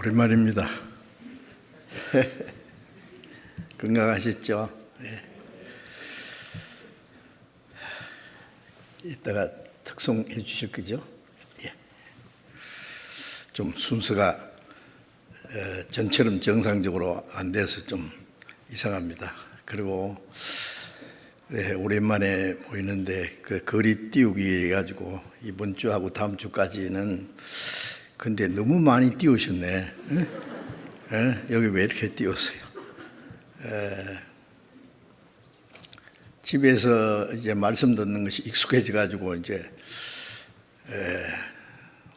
오랜만입니다. 건강하셨죠? 네. 이따가 특송해 주실 거죠? 예. 좀 순서가 전처럼 정상적으로 안 돼서 좀 이상합니다. 그리고 오랜만에 모이는데 그 거리 띄우기 해가지고 이번 주하고 다음 주까지는 근데 너무 많이 띄우셨네. 여기 왜 이렇게 띄웠어요? 집에서 이제 말씀 듣는 것이 익숙해져 가지고 이제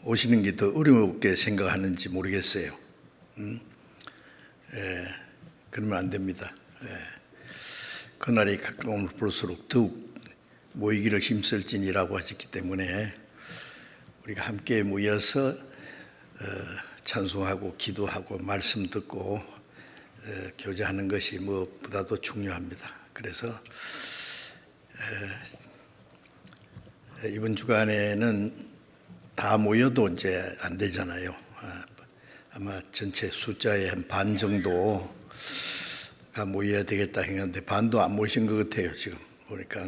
오시는 게 더 어렵게 생각하는지 모르겠어요. 그러면 안 됩니다. 그날이 가까우면 볼수록 더욱 모이기를 힘쓸지니라고 하셨기 때문에 우리가 함께 모여서 찬송하고 기도하고 말씀 듣고 교제하는 것이 무엇보다도 중요합니다. 그래서 이번 주간에는 다 모여도 이제 안 되잖아요. 아마 전체 숫자의 한 반 정도가 모여야 되겠다 했는데 반도 안 모신 것 같아요. 지금 보니까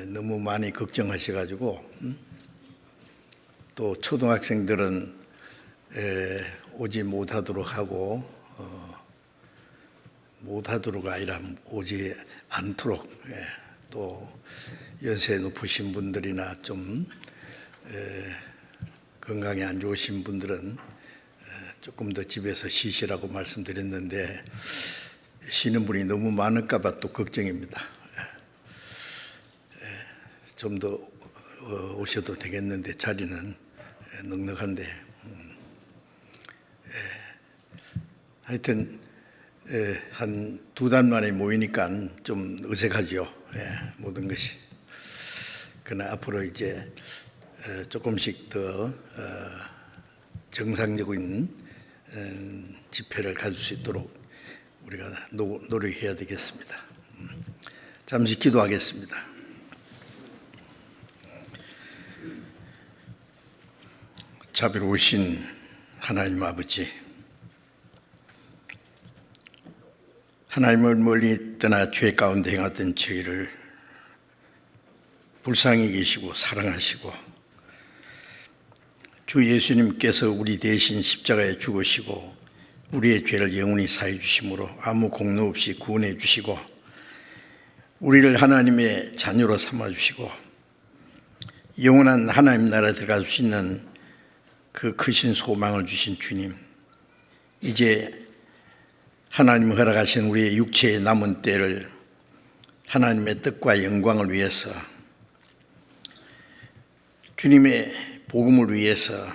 너무 많이 걱정하셔가지고 또 초등학생들은 오지 못하도록 하고 못하도록 아니라 오지 않도록 또 연세 높으신 분들이나 좀 건강이 안 좋으신 분들은 조금 더 집에서 쉬시라고 말씀드렸는데 쉬는 분이 너무 많을까 봐 또 걱정입니다. 좀 더 오셔도 되겠는데 자리는 넉넉한데 하여튼 한 2달 만에 모이니까 좀 어색하죠. 모든 것이. 그러나 앞으로 이제 조금씩 더 정상적인 집회를 가질 수 있도록 우리가 노력해야 되겠습니다. 잠시 기도하겠습니다. 자비로우신 하나님 아버지, 하나님을 멀리 떠나 죄 가운데 행하던 저희를 불쌍히 계시고 사랑하시고 주 예수님께서 우리 대신 십자가에 죽으시고 우리의 죄를 영원히 사해 주심으로 아무 공로 없이 구원해 주시고 우리를 하나님의 자녀로 삼아 주시고 영원한 하나님 나라에 들어갈 수 있는 그 크신 소망을 주신 주님, 이제 하나님 허락하신 우리의 육체의 남은 때를 하나님의 뜻과 영광을 위해서 주님의 복음을 위해서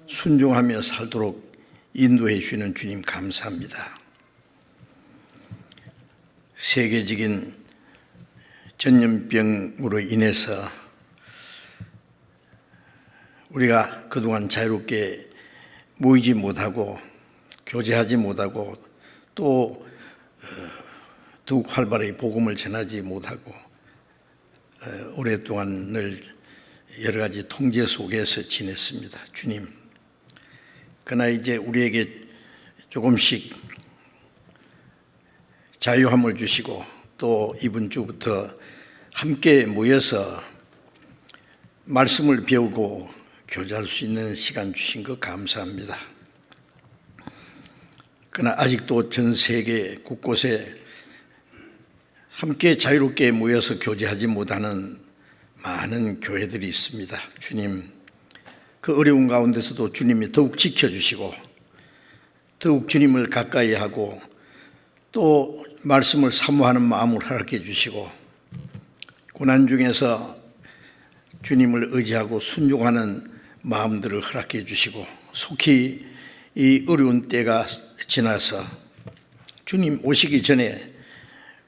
순종하며 살도록 인도해 주시는 주님 감사합니다. 세계적인 전염병으로 인해서 우리가 그동안 자유롭게 모이지 못하고 교제하지 못하고 또 더욱 활발하게 복음을 전하지 못하고 오랫동안 늘 여러 가지 통제 속에서 지냈습니다. 주님, 그러나 이제 우리에게 조금씩 자유함을 주시고 또 이번 주부터 함께 모여서 말씀을 배우고 교제할 수 있는 시간 주신 것 감사합니다. 그러나 아직도 전 세계 곳곳에 함께 자유롭게 모여서 교제하지 못하는 많은 교회들이 있습니다. 주님, 그 어려운 가운데서도 주님이 더욱 지켜주시고 더욱 주님을 가까이 하고 또 말씀을 사모하는 마음을 허락해 주시고 고난 중에서 주님을 의지하고 순종하는 마음들을 허락해 주시고 속히 이 어려운 때가 지나서 주님 오시기 전에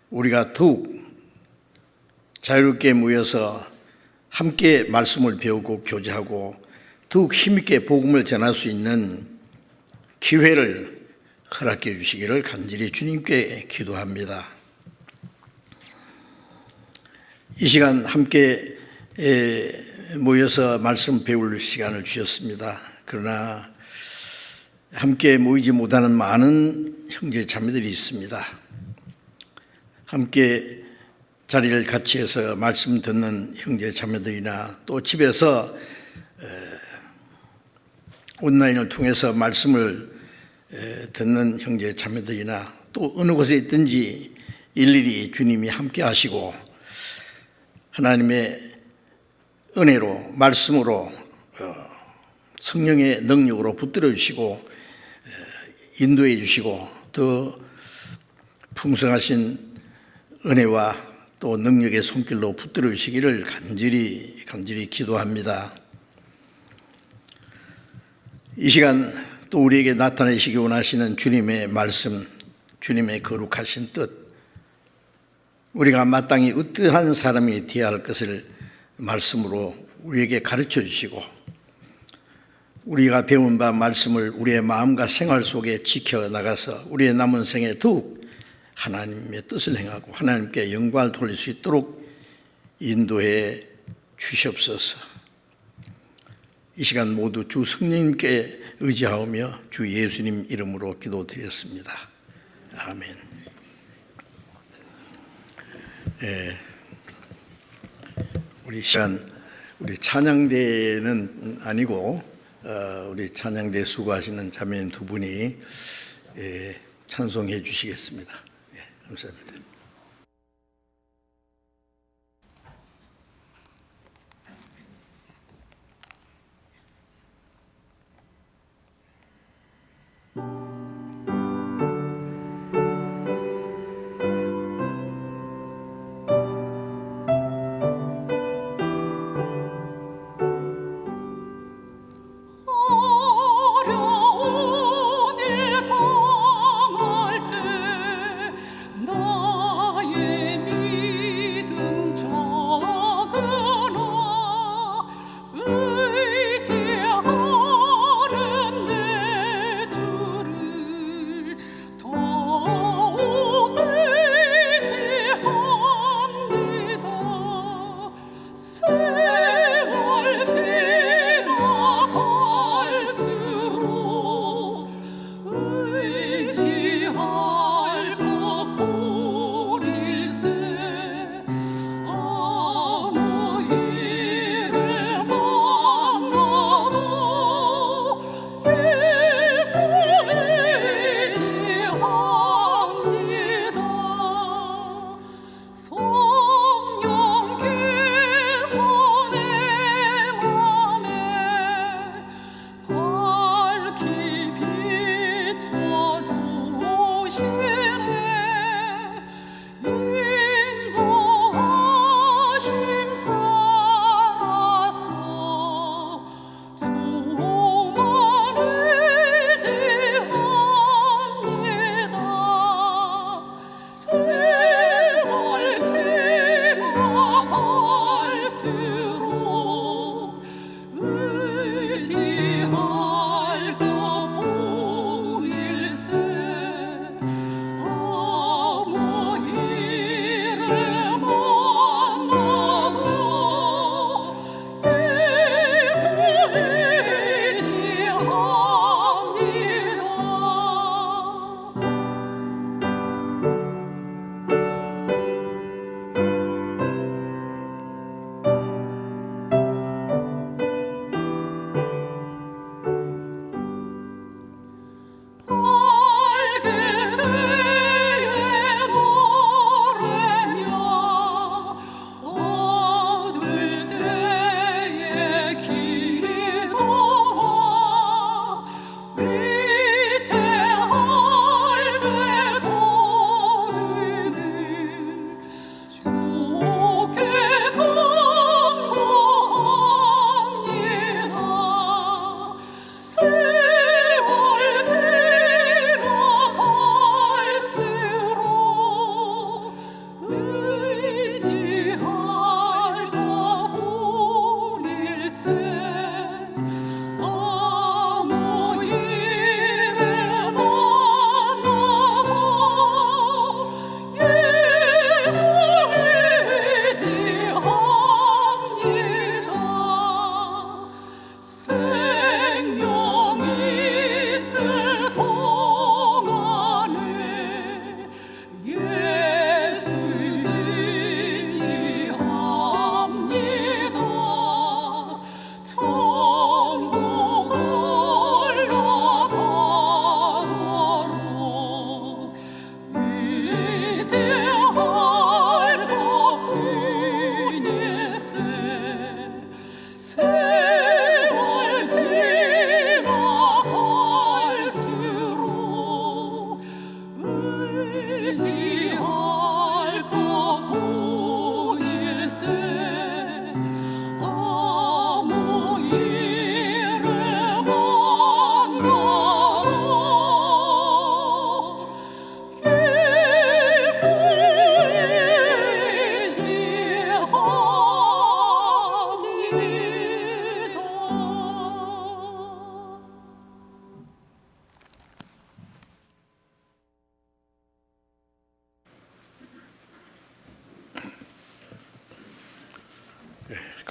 우리가 더욱 자유롭게 모여서 함께 말씀을 배우고 교제하고 더욱 힘있게 복음을 전할 수 있는 기회를 허락해 주시기를 간절히 주님께 기도합니다. 이 시간 함께 모여서 말씀 배울 시간을 주셨습니다. 그러나 함께 모이지 못하는 많은 형제 자매들이 있습니다. 함께 자리를 같이 해서 말씀 듣는 형제 자매들이나 또 집에서 온라인을 통해서 말씀을 듣는 형제 자매들이나 또 어느 곳에 있든지 일일이 주님이 함께 하시고 하나님의 은혜로 말씀으로 성령의 능력으로 붙들어 주시고 인도해 주시고 더 풍성하신 은혜와 또 능력의 손길로 붙들어 주시기를 간절히 기도합니다. 이 시간 또 우리에게 나타내시기 원하시는 주님의 말씀, 주님의 거룩하신 뜻, 우리가 마땅히 어떠한 사람이 되어야 할 것을 말씀으로 우리에게 가르쳐 주시고 우리가 배운 바 말씀을 우리의 마음과 생활 속에 지켜나가서 우리의 남은 생에 더욱 하나님의 뜻을 행하고 하나님께 영광을 돌릴 수 있도록 인도해 주시옵소서. 이 시간 모두 주 성령님께 의지하오며 주 예수님 이름으로 기도드렸습니다. 아멘. 우리 시간 우리 찬양대는 아니고 우리 찬양대 수고하시는 자매님 두 분이 찬송해 주시겠습니다. 감사합니다. 어려운 일 당할 때 나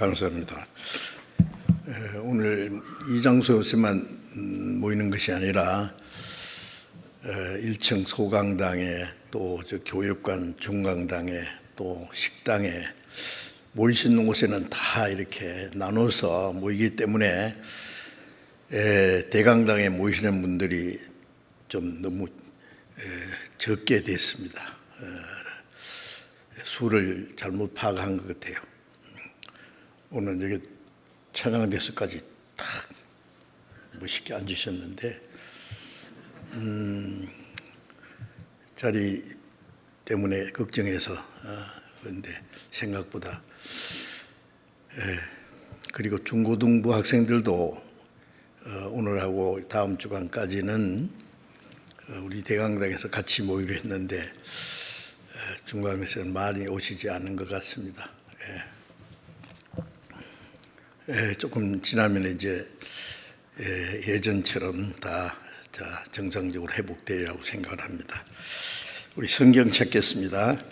감사합니다. 오늘 이 장소에서만 모이는 것이 아니라 1층 소강당에 또 저 교육관 중강당에 또 식당에 모일 수 있는 곳에는 다 이렇게 나눠서 모이기 때문에 대강당에 모이시는 분들이 좀 너무 적게 됐습니다. 수를 잘못 파악한 것 같아요. 오늘 여기 찬양대서까지 딱 멋있게 앉으셨는데 자리 때문에 걱정해서 그런데 생각보다 그리고 중고등부 학생들도 오늘하고 다음 주간까지는 우리 대강당에서 같이 모이기로 했는데 중강에서는 많이 오시지 않은 것 같습니다. 조금 지나면 이제 예전처럼 다 정상적으로 회복되리라고 생각을 합니다. 우리 성경 찾겠습니다.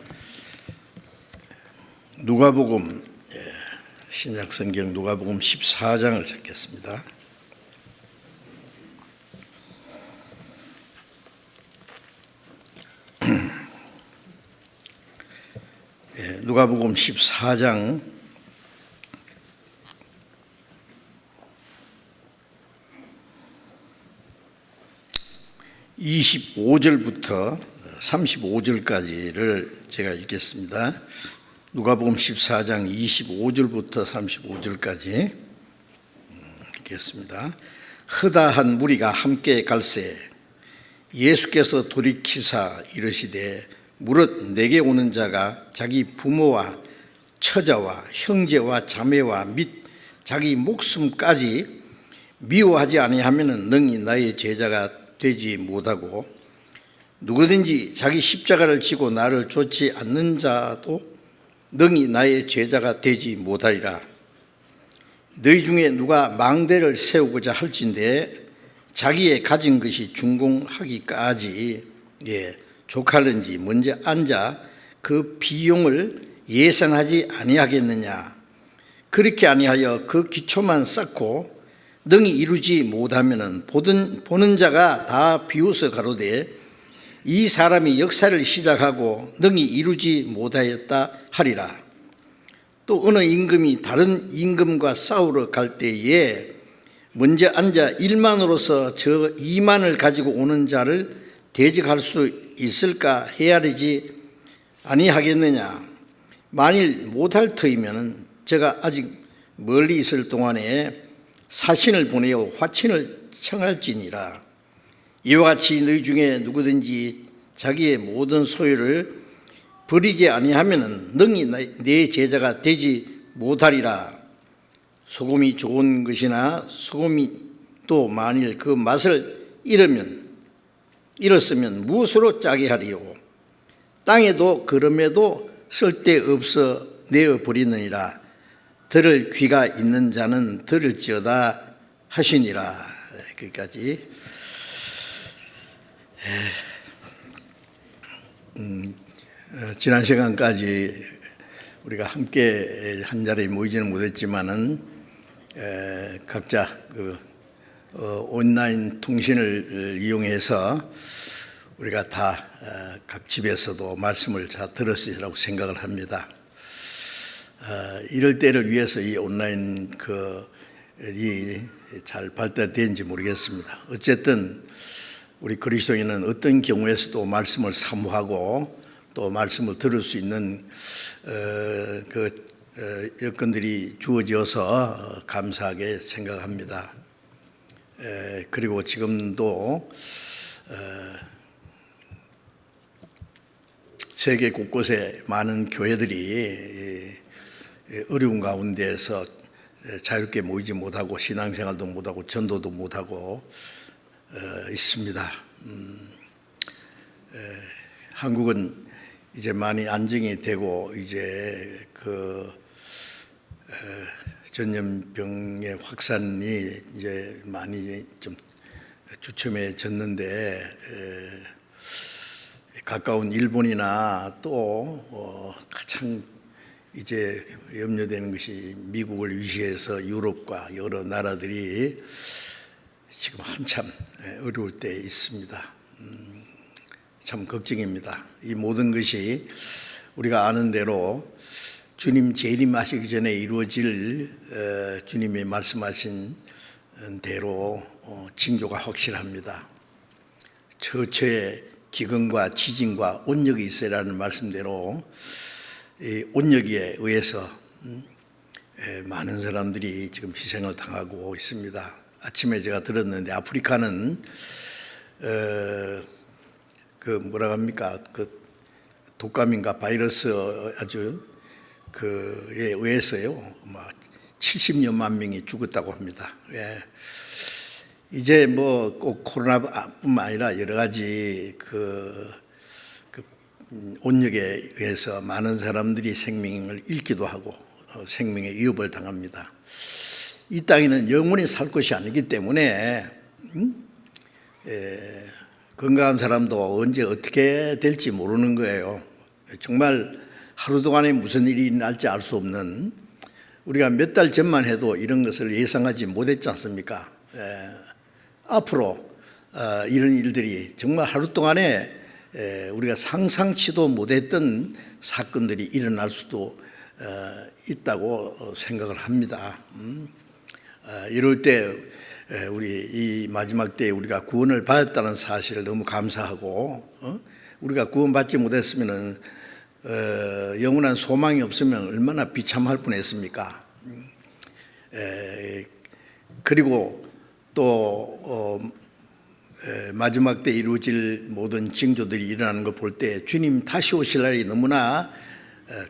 누가복음, 신약 성경 누가복음 14장을 찾겠습니다. 누가복음 14장 25절부터 35절까지를 제가 읽겠습니다. 누가복음 14장 25절부터 35절까지 읽겠습니다. 허다한 무리가 함께 갈새 예수께서 돌이키사 이르시되 무릇 내게 오는 자가 자기 부모와 처자와 형제와 자매와 및 자기 목숨까지 미워하지 아니하면은 능히 나의 제자가 되지 못하고 누구든지 자기 십자가를 지고 나를 좇지 않는 자도 능히 나의 제자가 되지 못하리라. 너희 중에 누가 망대를 세우고자 할진대 자기의 가진 것이 준공하기까지 족할는지 먼저 앉아 그 비용을 예상하지 아니하겠느냐. 그렇게 아니하여 그 기초만 쌓고 능히 이루지 못하면은 보는 자가 다 비웃어 가로되 이 사람이 역사를 시작하고 능히 이루지 못하였다 하리라. 또 어느 임금이 다른 임금과 싸우러 갈 때에 먼저 앉아 1만으로서 저 2만을 가지고 오는 자를 대적할 수 있을까 헤아리지 아니하겠느냐. 만일 못할 터이면 저가 아직 멀리 있을 동안에 사신을 보내어 화친을 청할지니라. 이와 같이 너희 중에 누구든지 자기의 모든 소유를 버리지 아니하면 능히 내 제자가 되지 못하리라. 소금이 좋은 것이나 소금이 또 만일 그 맛을 잃었으면 무엇으로 짜게 하리요. 땅에도 그럼에도 쓸데없어 내어버리느니라. 들을 귀가 있는 자는 들을지어다 하시니라. 거기까지. 지난 시간까지 우리가 함께 한 자리에 모이지는 못했지만은 각자 온라인 통신을 이용해서 우리가 다 각 집에서도 말씀을 잘 들었으리라고 생각을 합니다. 이럴 때를 위해서 이 온라인 이 잘 발달되는지 모르겠습니다. 어쨌든 우리 그리스도인은 어떤 경우에서도 말씀을 사모하고 또 말씀을 들을 수 있는 여건들이 주어져서 감사하게 생각합니다. 그리고 지금도 세계 곳곳에 많은 교회들이 어려운 가운데에서 자유롭게 모이지 못하고 신앙생활도 못하고 전도도 못하고 있습니다. 한국은 이제 많이 안정이 되고 이제 전염병의 확산이 이제 많이 좀 주춤해졌는데 가까운 일본이나 또 가장 이제 염려되는 것이 미국을 위시해서 유럽과 여러 나라들이 지금 한참 어려울 때 있습니다. 참 걱정입니다. 이 모든 것이 우리가 아는 대로 주님 재림하시기 전에 이루어질 주님이 말씀하신 대로 징조가 확실합니다. 처처에 기근과 지진과 온역이 있으라는 말씀대로 이 온역에 의해서 많은 사람들이 지금 희생을 당하고 있습니다. 아침에 제가 들었는데 아프리카는 그 뭐라 합니까? 그 독감인가 바이러스 아주 그에 의해서요, 70여만 명이 죽었다고 합니다. 예. 이제 뭐 꼭 코로나뿐만 아니라 여러 가지 그 온역에 의해서 많은 사람들이 생명을 잃기도 하고 생명의 위협을 당합니다. 이 땅에는 영원히 살 것이 아니기 때문에 건강한 사람도 언제 어떻게 될지 모르는 거예요. 정말 하루 동안에 무슨 일이 날지 알 수 없는, 우리가 몇 달 전만 해도 이런 것을 예상하지 못했지 않습니까? 앞으로 이런 일들이 정말 하루 동안에 우리가 상상치도 못했던 사건들이 일어날 수도 있다고 생각을 합니다. 이럴 때 우리 이 마지막 때에 우리가 구원을 받았다는 사실을 너무 감사하고, 우리가 구원받지 못했으면 영원한 소망이 없으면 얼마나 비참할 뻔했습니까? 그리고 또 마지막 때 이루어질 모든 징조들이 일어나는 걸 볼 때 주님 다시 오실 날이 너무나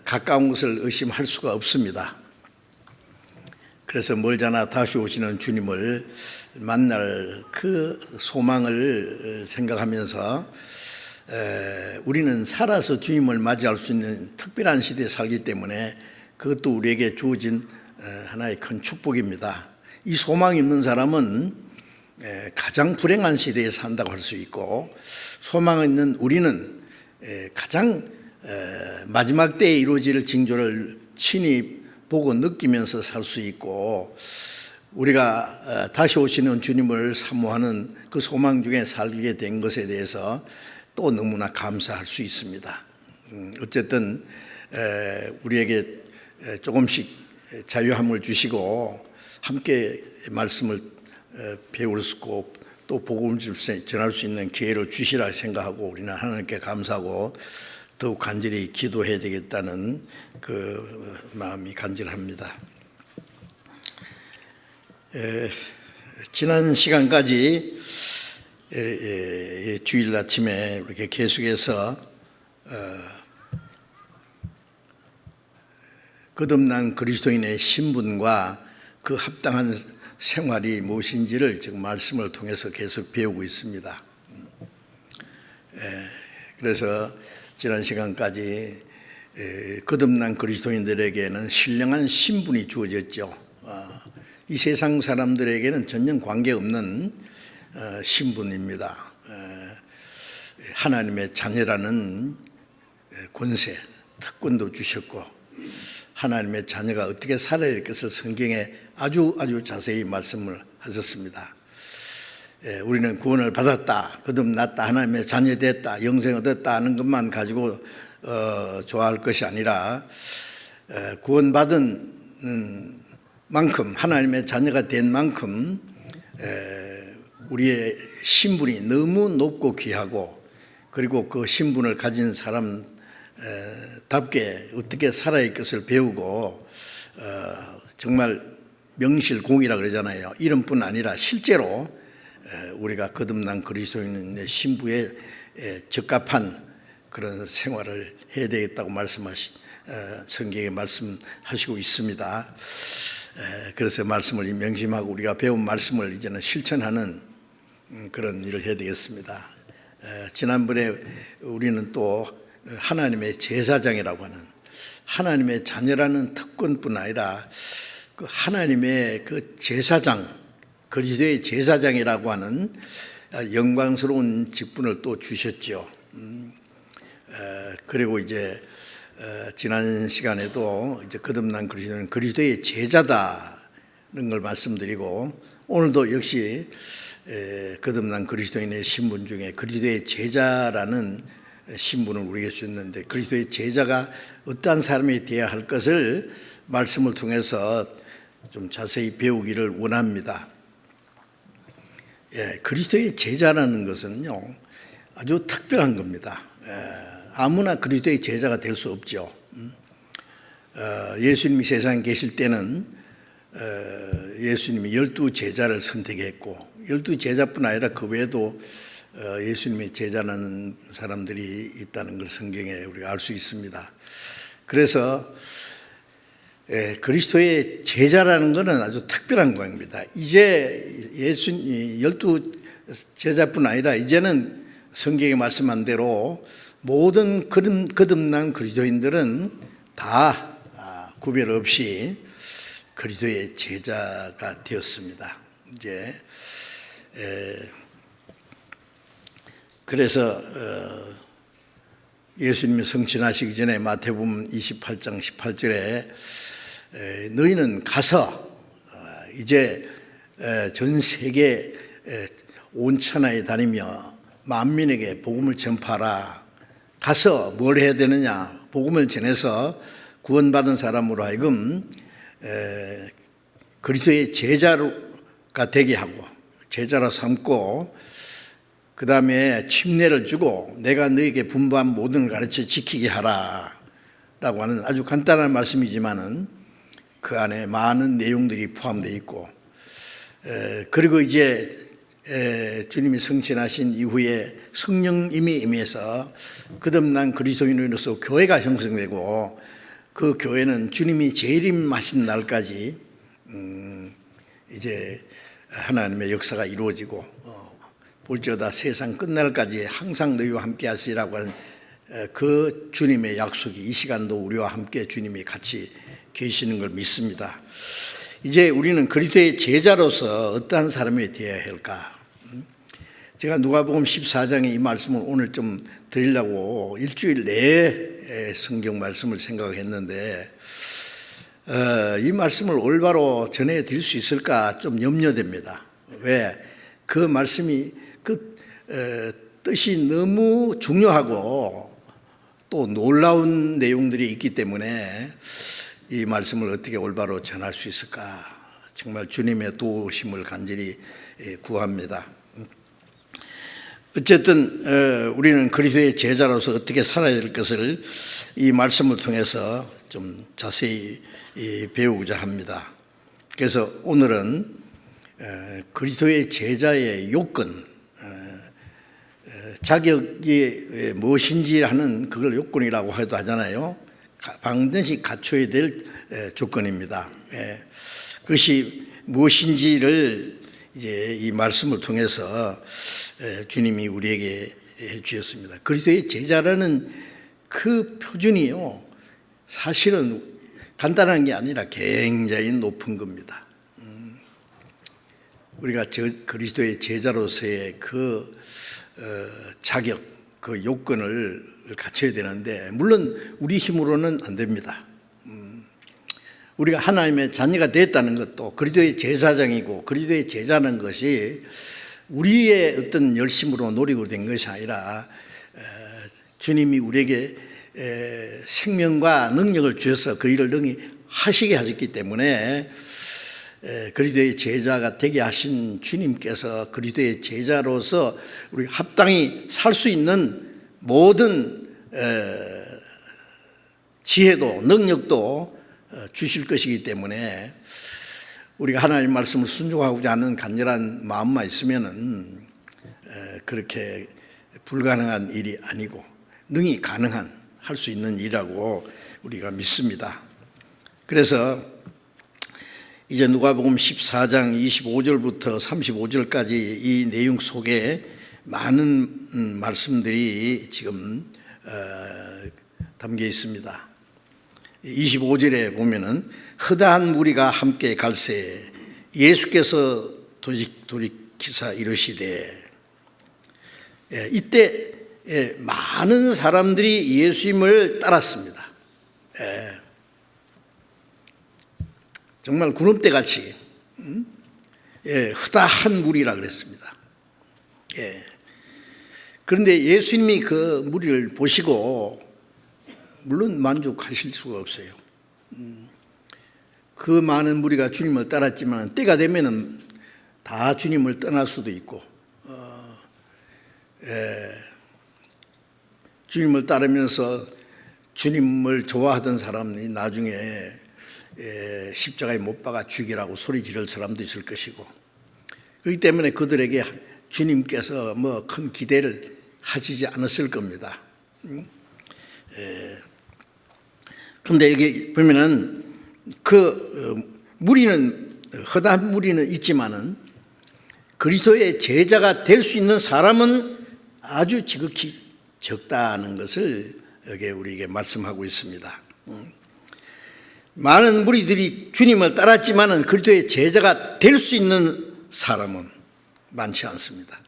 가까운 것을 의심할 수가 없습니다. 그래서 멀잖아 다시 오시는 주님을 만날 그 소망을 생각하면서 우리는 살아서 주님을 맞이할 수 있는 특별한 시대에 살기 때문에 그것도 우리에게 주어진 하나의 큰 축복입니다. 이 소망이 있는 사람은 가장 불행한 시대에 산다고 할 수 있고, 소망이 있는 우리는 가장 마지막 때에 이루어질 징조를 친히 보고 느끼면서 살 수 있고, 우리가 다시 오시는 주님을 사모하는 그 소망 중에 살게 된 것에 대해서 또 너무나 감사할 수 있습니다. 어쨌든 우리에게 조금씩 자유함을 주시고 함께 말씀을 배울 수 있고 또 복음을 전할 수 있는 기회를 주시라 생각하고 우리는 하나님께 감사하고 더욱 간절히 기도해야 되겠다는 그 마음이 간절합니다. 지난 시간까지 주일 아침에 이렇게 계속해서 거듭난 그리스도인의 신분과 그 합당한 생활이 무엇인지를 지금 말씀을 통해서 계속 배우고 있습니다. 그래서 지난 시간까지 거듭난 그리스도인들에게는 신령한 신분이 주어졌죠. 이 세상 사람들에게는 전혀 관계없는 신분입니다. 하나님의 자녀라는 권세, 특권도 주셨고, 하나님의 자녀가 어떻게 살아야 할 것을 성경에 아주 자세히 말씀을 하셨습니다. 우리는 구원을 받았다, 거듭났다, 하나님의 자녀 됐다, 영생 얻었다 하는 것만 가지고 좋아할 것이 아니라 구원받은 만큼, 하나님의 자녀가 된 만큼 우리의 신분이 너무 높고 귀하고, 그리고 그 신분을 가진 사람답게 어떻게 살아야 할 것을 배우고, 정말 명실공히라 그러잖아요. 이름뿐 아니라 실제로 우리가 거듭난 그리스도인의 신부에 적합한 그런 생활을 해야 되겠다고 성경에 말씀하시고 있습니다. 그래서 말씀을 명심하고 우리가 배운 말씀을 이제는 실천하는 그런 일을 해야 되겠습니다. 지난번에 우리는 또 하나님의 제사장이라고 하는, 하나님의 자녀라는 특권뿐 아니라 그 하나님의 그 제사장, 그리스도의 제사장이라고 하는 영광스러운 직분을 또 주셨죠. 그리고 이제 지난 시간에도 이제 거듭난 그리스도는 그리스도의 제자다는 걸 말씀드리고, 오늘도 역시 거듭난 그리스도인의 신분 중에 그리스도의 제자라는 신분을 우리에게 주셨는데, 그리스도의 제자가 어떠한 사람이 되어야 할 것을 말씀을 통해서 좀 자세히 배우기를 원합니다. 그리스도의 제자라는 것은요, 아주 특별한 겁니다. 아무나 그리스도의 제자가 될 수 없죠. 예수님이 세상에 계실 때는 예수님이 12제자를 선택했고, 12제자뿐 아니라 그 외에도 예수님의 제자라는 사람들이 있다는 걸 성경에 우리가 알 수 있습니다. 그래서 그리스도의 제자라는 것은 아주 특별한 것입니다. 이제 예수님 12제자뿐 아니라 이제는 성경에 말씀한 대로 모든 거듭난 그리스도인들은 다 구별 없이 그리스도의 제자가 되었습니다. 이제 그래서 예수님이 성취하시기 전에 마태복음 28장 18절에 너희는 가서 이제 전 세계 온 천하에 다니며 만민에게 복음을 전파하라. 가서 뭘 해야 되느냐? 복음을 전해서 구원받은 사람으로 하여금 그리스도의 제자가 되게 하고, 제자로 삼고, 그 다음에 침례를 주고 내가 너에게 분부한 모든 걸 가르쳐 지키게 하라 라고 하는 아주 간단한 말씀이지만은 그 안에 많은 내용들이 포함되어 있고, 그리고 이제 주님이 성취하신 이후에 성령님이 임해서 거듭난 그리스도인으로서 교회가 형성되고, 그 교회는 주님이 재림하신 날까지 이제 하나님의 역사가 이루어지고, 볼지어다 세상 끝날까지 항상 너희와 함께 하시라고 하는 그 주님의 약속이 이 시간도 우리와 함께 주님이 같이 계시는 걸 믿습니다. 이제 우리는 그리스도의 제자로서 어떠한 사람이 되어야 할까? 제가 누가복음 14장의 이 말씀을 오늘 좀 드리려고 일주일 내에 성경 말씀을 생각했는데, 이 말씀을 올바로 전해드릴 수 있을까 좀 염려됩니다. 왜? 그 말씀이 뜻이 너무 중요하고 또 놀라운 내용들이 있기 때문에 이 말씀을 어떻게 올바로 전할 수 있을까, 정말 주님의 도우심을 간절히 구합니다. 어쨌든 우리는 그리스도의 제자로서 어떻게 살아야 될 것을 이 말씀을 통해서 좀 자세히 배우고자 합니다. 그래서 오늘은 그리스도의 제자의 요건, 자격이 무엇인지 하는 그걸 요건이라고 해도 하잖아요. 반드시 갖춰야 될 조건입니다. 그것이 무엇인지를 이제 이 말씀을 통해서 주님이 우리에게 해 주셨습니다. 그리스도의 제자라는 그 표준이요, 사실은 간단한 게 아니라 굉장히 높은 겁니다. 우리가 그리스도의 제자로서의 그 자격, 그 요건을 갖춰야 되는데, 물론 우리 힘으로는 안 됩니다. 우리가 하나님의 자녀가 됐다는 것도 그리스도의 제사장이고, 그리스도의 제자는 것이 우리의 어떤 열심으로 노력으로 된 것이 아니라 주님이 우리에게 생명과 능력을 주셔서 그 일을 능히 하시게 하셨기 때문에 그리스도의 제자가 되게 하신 주님께서 그리스도의 제자로서 우리 합당히 살 수 있는 모든 지혜도 능력도 주실 것이기 때문에 우리가 하나님 말씀을 순종하고자 하는 간절한 마음만 있으면은 그렇게 불가능한 일이 아니고 능히 가능한, 할 수 있는 일이라고 우리가 믿습니다. 그래서 이제 누가복음 14장 25절부터 35절까지 이 내용 속에 많은 말씀들이 지금 담겨 있습니다. 25절에 보면은 허다한 무리가 함께 갈새 예수께서 돌이키사 이르시되, 이때 많은 사람들이 예수님을 따랐습니다. 정말 구름대같이 흐다한 무리라 그랬습니다. 그런데 예수님이 그 무리를 보시고 물론 만족하실 수가 없어요. 그 많은 무리가 주님을 따랐지만 때가 되면은 다 주님을 떠날 수도 있고, 주님을 따르면서 주님을 좋아하던 사람이 나중에 십자가에 못 박아 죽이라고 소리 지를 사람도 있을 것이고, 그렇기 때문에 그들에게 주님께서 뭐 큰 기대를 하시지 않았을 겁니다. 그런데 여기 보면은 무리는, 허다한 무리는 있지만은 그리스도의 제자가 될 수 있는 사람은 아주 지극히 적다는 것을 여기 우리에게 말씀하고 있습니다. 많은 무리들이 주님을 따랐지만은 그리스도의 제자가 될 수 있는 사람은 많지 않습니다.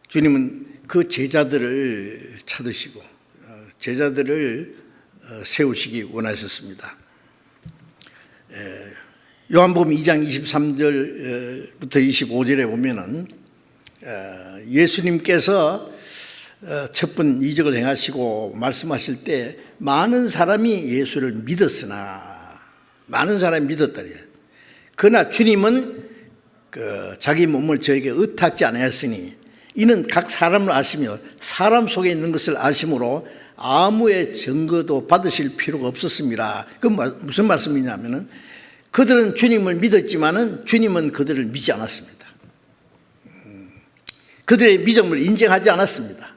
주님은 그 제자들을 찾으시고 제자들을 세우시기 원하셨습니다. 요한복음 2장 23절부터 25절에 보면은 예수님께서 첫 번 이적을 행하시고 말씀하실 때 많은 사람이 예수를 믿었으나, 많은 사람이 믿었다래요. 그러나 주님은 자기 몸을 저에게 의탁지 아니하였으니 이는 각 사람을 아시며 사람 속에 있는 것을 아심으로 아무의 증거도 받으실 필요가 없었습니다. 그 무슨 말씀이냐면은 그들은 주님을 믿었지만은 주님은 그들을 믿지 않았습니다. 그들의 믿음을 인정하지 않았습니다.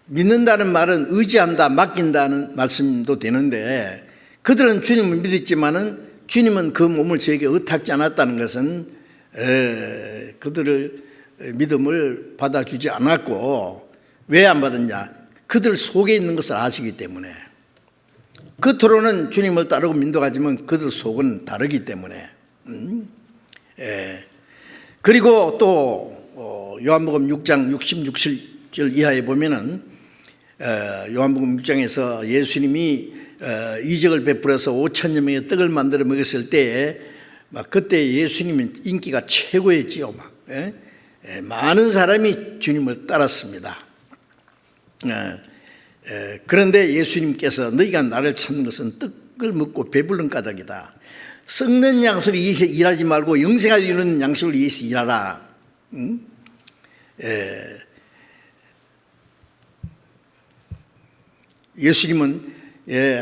믿는다는 말은 의지한다, 맡긴다는 말씀도 되는데, 그들은 주님을 믿었지만은 주님은 그 몸을 저에게 의탁지 않았다는 것은 그들을 믿음을 받아주지 않았고, 왜 안 받았냐? 그들 속에 있는 것을 아시기 때문에. 겉으로는 주님을 따르고 민도하지만 그들 속은 다르기 때문에. 그리고 또 요한복음 6장 66절 이하에 보면은 요한복음 6장에서 예수님이 이적을 베풀어서 5천여 명의 떡을 만들어 먹였을 때에 막 그때 예수님은 인기가 최고였지요. 많은 사람이 주님을 따랐습니다. 그런데 예수님께서 너희가 나를 찾는 것은 떡을 먹고 배부른 까닭이다. 썩는 양식을 위해서 일하지 말고 영생하게 이루는 양식을 위해서 일하라. 예수님은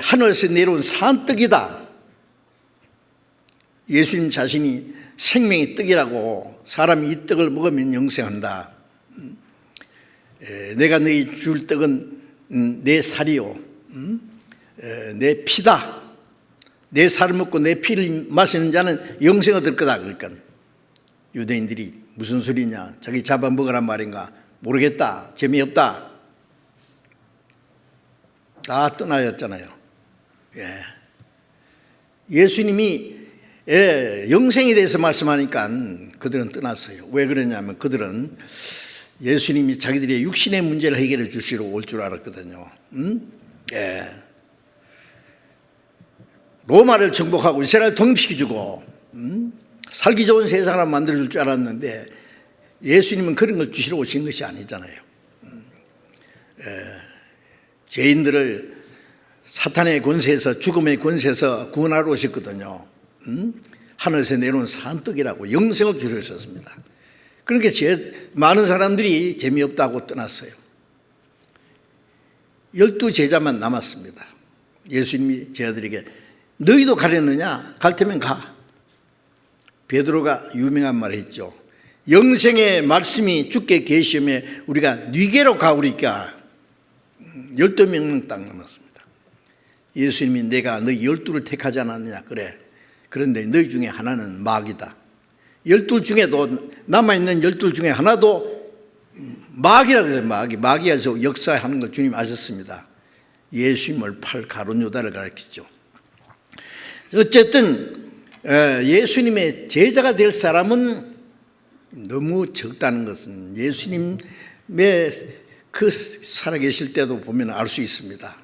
하늘에서 내려온 산떡이다. 예수님 자신이 생명의 떡이라고, 사람이 이 떡을 먹으면 영생한다. 내가 너희 줄 떡은 내 살이요, 내 피다. 내 살을 먹고 내 피를 마시는 자는 영생을 얻을 거다. 그러니까 유대인들이 무슨 소리냐, 자기 잡아먹으란 말인가 모르겠다, 재미없다, 다 떠나였잖아요. 예수님이 영생에 대해서 말씀하니까 그들은 떠났어요. 왜 그러냐면 그들은 예수님이 자기들의 육신의 문제를 해결해 주시러 올 줄 알았거든요. 로마를 정복하고 이스라엘을 통일시켜주고 살기 좋은 세상을 만들어줄 줄 알았는데 예수님은 그런 걸 주시러 오신 것이 아니잖아요. 죄인들을 사탄의 권세에서, 죽음의 권세에서 구원하러 오셨거든요. 하늘에서 내려온 산떡이라고 영생을 주셨습니다. 그러니까 많은 사람들이 재미없다고 떠났어요. 12제자만 남았습니다. 예수님이 제자들에게 너희도 가려느냐? 갈 테면 가. 베드로가 유명한 말을 했죠. 영생의 말씀이 주께 계시면 우리가 네게로 가오리까. 12명 딱 남았습니다. 예수님이 내가 너희 12를 택하지 않았느냐? 그래. 그런데 너희 중에 하나는 마귀다. 12 중에도, 남아있는 12 중에 하나도 마귀라고 해요. 마귀에서 역사하는 걸 주님 아셨습니다. 예수님을 팔 가룟 유다를 가르쳤죠. 어쨌든 예수님의 제자가 될 사람은 너무 적다는 것은 예수님의 그 살아계실 때도 보면 알 수 있습니다.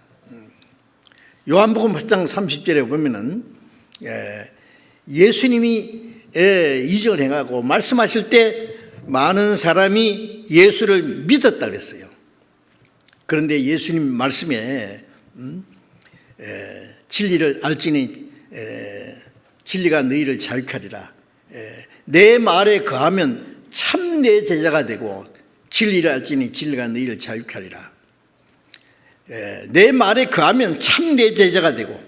요한복음 8장 30절에 보면은 예수님이 이적을 행하고 말씀하실 때 많은 사람이 예수를 믿었다 그랬어요. 그런데 예수님 말씀에 진리를 알지니 진리가 너희를 자유케 하리라. 내 말에 거하면 참 내 제자가 되고 진리를 알지니 진리가 너희를 자유케 하리라. 내 말에 거하면 참 내 제자가 되고,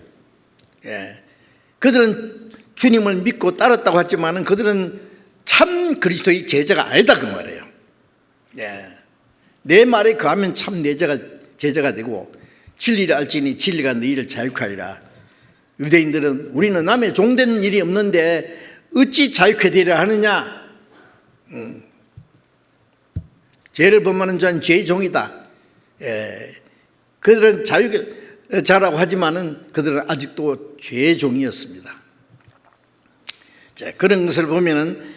그들은 주님을 믿고 따랐다고 하지만 그들은 참 그리스도의 제자가 아니다 그 말이에요. 내 말에 거하면 참 내 제자가 되고 진리를 알지니 진리가 너희를 자유케 하리라. 유대인들은 우리는 남의 종되는 일이 없는데 어찌 자유케 되리라 하느냐. 죄를 범하는 자는 죄의 종이다. 그들은 자유자라고 하지만은 그들은 아직도 죄의 종이었습니다. 자, 그런 것을 보면은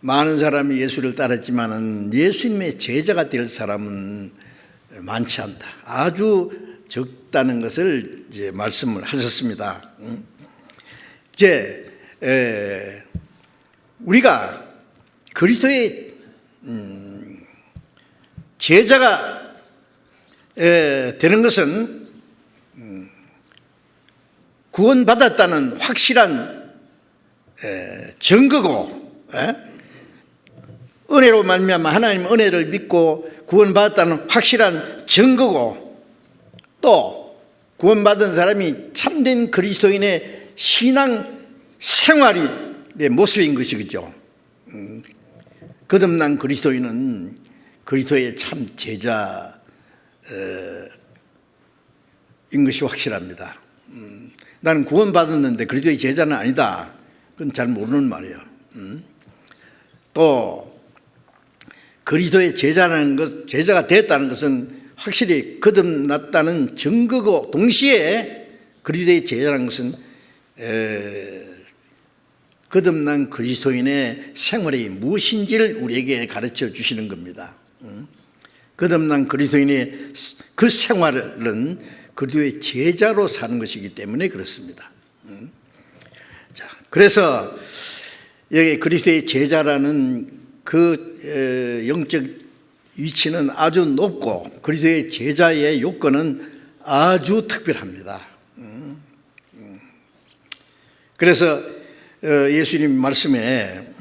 많은 사람이 예수를 따랐지만은 예수님의 제자가 될 사람은 많지 않다. 아주 적다는 것을 이제 말씀을 하셨습니다. 이제 우리가 그리스도의 제자가 되는 것은 구원받았다는 확실한 증거고, 은혜로 말미암아 하나님 은혜를 믿고 구원받았다는 확실한 증거고, 또 구원받은 사람이 참된 그리스도인의 신앙 생활의 모습인 것이죠. 거듭난 그리스도인은 그리스도의 참 제자인 것이 확실합니다. 나는 구원받았는데 그리스도의 제자는 아니다. 그건 잘 모르는 말이에요. 또 그리스도의 제자라는 것, 제자가 됐다는 것은 확실히 거듭났다는 증거고, 동시에 그리스도의 제자라는 것은 거듭난 그리스도인의 생활이 무엇인지를 우리에게 가르쳐 주시는 겁니다. 거듭난 그리스도인의 그 생활은 그리스도의 제자로 사는 것이기 때문에 그렇습니다. 자, 그래서 여기 그리스도의 제자라는 그 영적 위치는 아주 높고 그리스도의 제자의 요건은 아주 특별합니다. 그래서 예수님 말씀에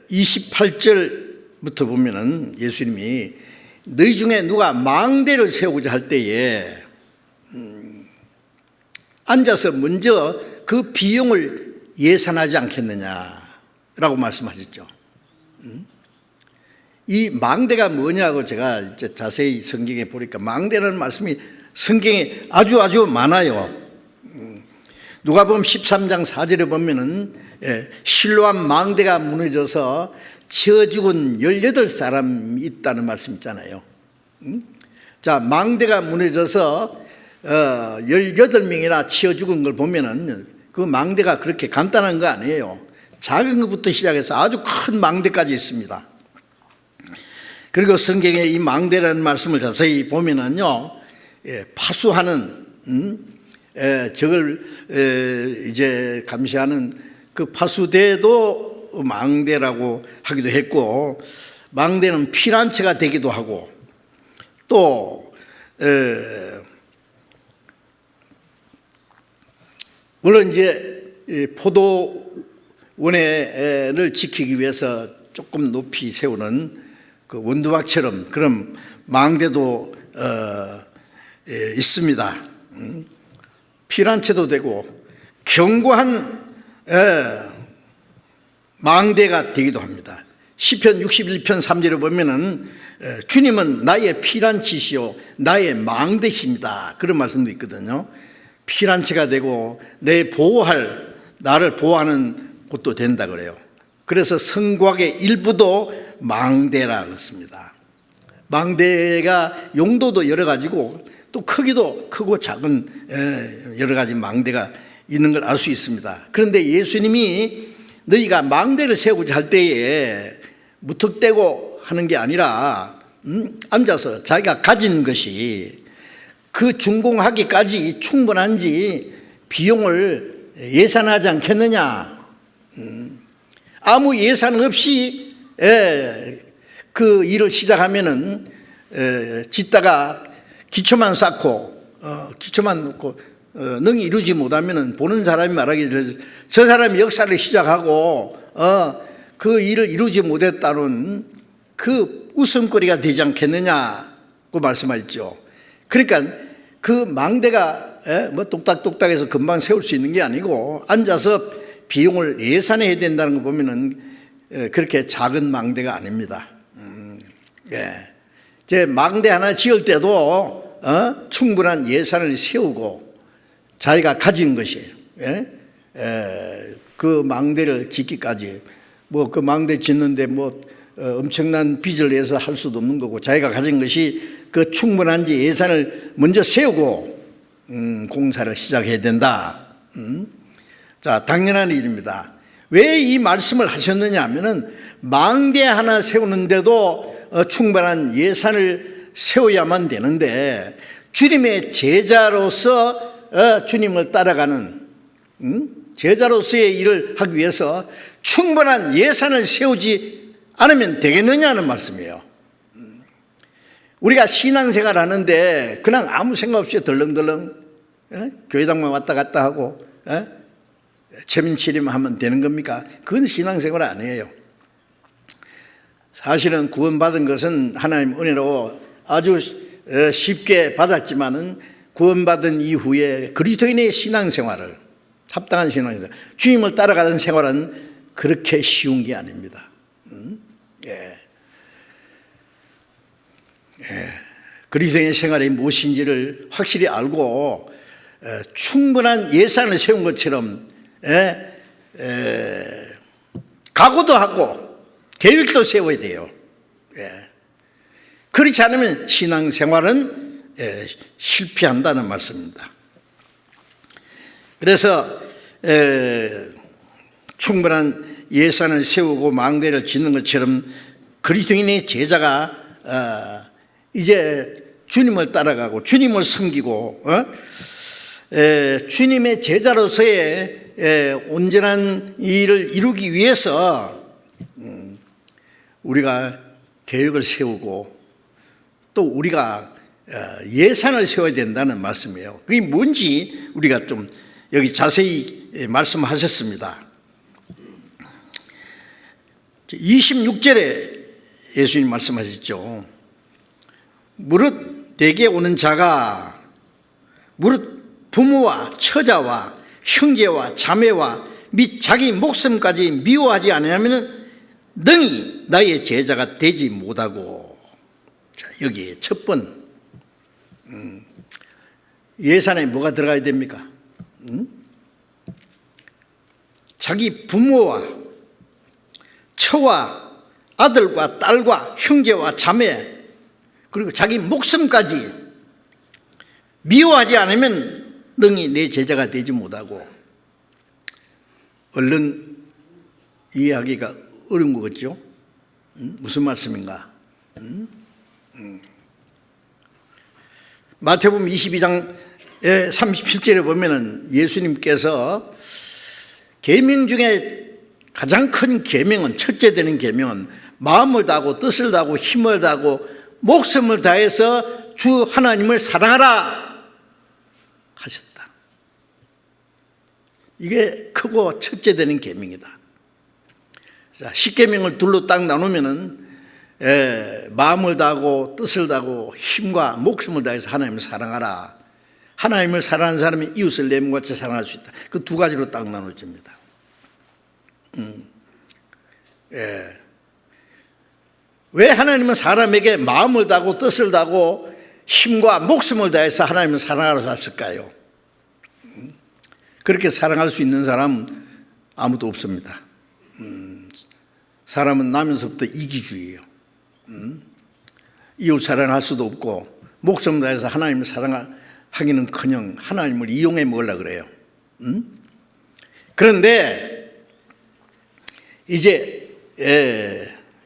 28절부터 보면은 예수님이 너희 중에 누가 망대를 세우고자 할 때에 앉아서 먼저 그 비용을 예산하지 않겠느냐라고 말씀하셨죠. 이 망대가 뭐냐고 제가 이제 자세히 성경에 보니까 망대라는 말씀이 성경에 아주 많아요. 누가복음 13장 4절에 보면은 실로암 망대가 무너져서 치어 죽은 18사람이 있다는 말씀 있잖아요. 자, 망대가 무너져서 18명이나 치어 죽은 걸 보면은 그 망대가 그렇게 간단한 거 아니에요. 작은 것부터 시작해서 아주 큰 망대까지 있습니다. 그리고 성경에 이 망대라는 말씀을 자세히 보면은요, 파수하는 저걸 이제 감시하는 그 파수대도 망대라고 하기도 했고, 망대는 피란체가 되기도 하고, 또 물론 이제 포도원을 지키기 위해서 조금 높이 세우는 그 원두막처럼 그런 망대도 있습니다. 피란체도 되고 견고한 망대가 되기도 합니다. 시편 61편 3절에 보면은 주님은 나의 피란치시오 나의 망대십니다. 그런 말씀도 있거든요. 피란체가 되고 나를 보호하는 곳도 된다 그래요. 그래서 성곽의 일부도 망대라 그렇습니다. 망대가 용도도 여러 가지고 또 크기도 크고 작은 여러 가지 망대가 있는 걸 알 수 있습니다. 그런데 예수님이 너희가 망대를 세우고자 할 때에 무턱대고 하는 게 아니라 앉아서 자기가 가진 것이 그 준공하기까지 충분한지 비용을 예산하지 않겠느냐. 아무 예산 없이 그 일을 시작하면은 짓다가 기초만 쌓고 기초만 놓고 능히 이루지 못하면은 보는 사람이 말하기를 저 사람이 역사를 시작하고 그 일을 이루지 못했다는 그 웃음거리가 되지 않겠느냐고 말씀하셨죠. 그러니까 그 망대가 뭐 똑딱똑딱해서 금방 세울 수 있는 게 아니고 앉아서 비용을 예산해야 된다는 거 보면은 그렇게 작은 망대가 아닙니다. 제 망대 하나 지을 때도 충분한 예산을 세우고 자기가 가진 것이에요. 그 망대를 짓기까지 뭐 그 망대 짓는데 뭐 엄청난 빚을 내서 할 수도 없는 거고 자기가 가진 것이 그 충분한지 예산을 먼저 세우고 공사를 시작해야 된다. 자, 당연한 일입니다. 왜 이 말씀을 하셨느냐 하면은 망대 하나 세우는데도 충분한 예산을 세워야만 되는데 주님의 제자로서 주님을 따라가는 제자로서의 일을 하기 위해서 충분한 예산을 세우지 않으면 되겠느냐는 말씀이에요. 우리가 신앙생활 하는데 그냥 아무 생각 없이 덜렁덜렁 교회당만 왔다 갔다 하고 체민치리만 하면 되는 겁니까? 그건 신앙생활 아니에요. 사실은 구원받은 것은 하나님 은혜로 아주 쉽게 받았지만은 구원받은 이후에 그리스도인의 신앙생활을 합당한 신앙생활, 주님을 따라가는 생활은 그렇게 쉬운 게 아닙니다. 그리스도인의 생활이 무엇인지를 확실히 알고 충분한 예산을 세운 것처럼 각오도 하고 계획도 세워야 돼요. 그렇지 않으면 신앙생활은 실패한다는 말씀입니다. 그래서 충분한 예산을 세우고 망대를 짓는 것처럼 그리스도인의 제자가 이제 주님을 따라가고 주님을 섬기고 주님의 제자로서의 온전한 일을 이루기 위해서 우리가 계획을 세우고 또 우리가 예산을 세워야 된다는 말씀이에요. 그게 뭔지 우리가 좀 여기 자세히 말씀하셨습니다. 26절에 예수님 말씀하셨죠. 무릇 내게 오는 자가 무릇 부모와 처자와 형제와 자매와 및 자기 목숨까지 미워하지 않으면 능히 나의 제자가 되지 못하고. 자, 여기 첫 번 예산에 뭐가 들어가야 됩니까? 자기 부모와 처와 아들과 딸과 형제와 자매 그리고 자기 목숨까지 미워하지 않으면 능히 내 제자가 되지 못하고. 얼른 이해하기가 어려운 거겠죠? 무슨 말씀인가? 마태복음 22장 37절에 보면은 예수님께서 계명 중에 가장 큰 계명은, 첫째 되는 계명은 마음을 다하고 뜻을 다하고 힘을 다하고 목숨을 다해서 주 하나님을 사랑하라 하셨다. 이게 크고 첫째 되는 계명이다. 자, 10계명을 둘로 딱 나누면은 마음을 다하고 뜻을 다하고 힘과 목숨을 다해서 하나님을 사랑하라. 하나님을 사랑하는 사람이 이웃을 내 몸같이 사랑할 수 있다. 그 두 가지로 딱 나눠집니다. 왜 하나님은 사람에게 마음을 다하고 뜻을 다하고 힘과 목숨을 다해서 하나님을 사랑하라고 하셨을까요? 그렇게 사랑할 수 있는 사람은 아무도 없습니다. 사람은 나면서부터 이기주의예요. 이웃 사랑할 수도 없고 목숨 다해서 하나님을 사랑하기는커녕 하나님을 이용해 먹으려고 그래요. 그런데 이제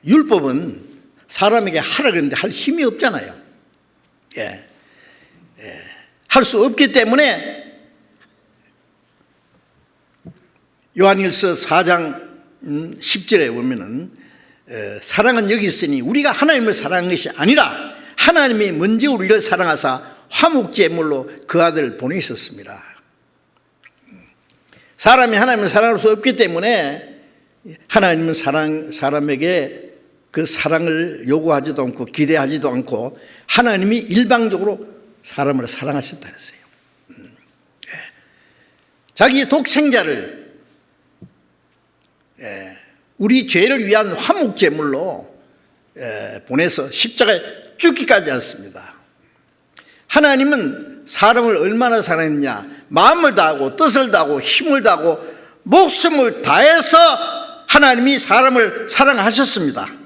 율법은 사람에게 하라 그러는데 할 힘이 없잖아요. 할 수 없기 때문에 요한일서 4장 10절에 보면은 사랑은 여기 있으니 우리가 하나님을 사랑한 것이 아니라 하나님이 먼저 우리를 사랑하사 화목제물로 그 아들을 보내셨습니다. 사람이 하나님을 사랑할 수 없기 때문에 하나님은 사람에게 그 사랑을 요구하지도 않고 기대하지도 않고 하나님이 일방적으로 사람을 사랑하셨다 했어요. 자기 독생자를 우리 죄를 위한 화목제물로 보내서 십자가에 죽기까지 했습니다. 하나님은 사람을 얼마나 사랑했냐, 마음을 다하고 뜻을 다하고 힘을 다하고 목숨을 다해서 하나님이 사람을 사랑하셨습니다.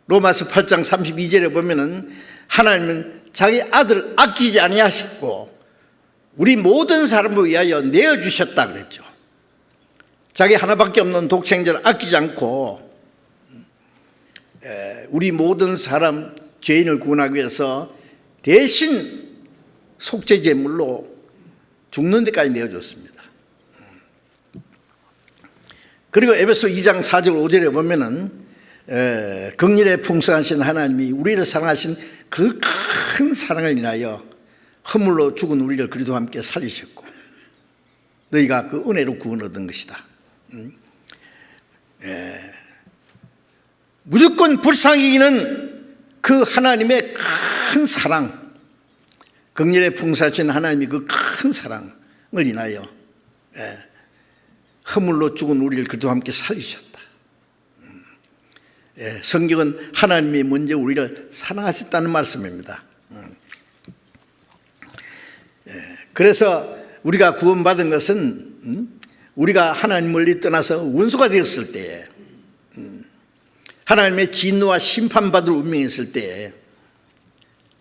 로마서 8장 32절에 보면은 하나님은 자기 아들을 아끼지 아니하시고 우리 모든 사람을 위하여 내어주셨다 그랬죠. 자기 하나밖에 없는 독생자를 아끼지 않고 우리 모든 사람 죄인을 구원하기 위해서 대신 속죄제물로 죽는 데까지 내어줬습니다. 그리고 에베소 2장 4절 5절에 보면은 긍휼에 풍성하신 하나님이 우리를 사랑하신 그 큰 사랑을 인하여 허물로 죽은 우리를 그리스도와 함께 살리셨고 너희가 그 은혜로 구원 얻은 것이다. 무조건 불쌍히 여기는 그 하나님의 큰 사랑, 긍휼에 풍성하신 하나님이 그 큰 사랑을 인하여 허물로 죽은 우리를 그리스도와 함께 살리셨다. 성경은 하나님이 먼저 우리를 사랑하셨다는 말씀입니다. 그래서 우리가 구원받은 것은 우리가 하나님 멀리 떠나서 원수가 되었을 때에 하나님의 진노와 심판받을 운명이 있을 때에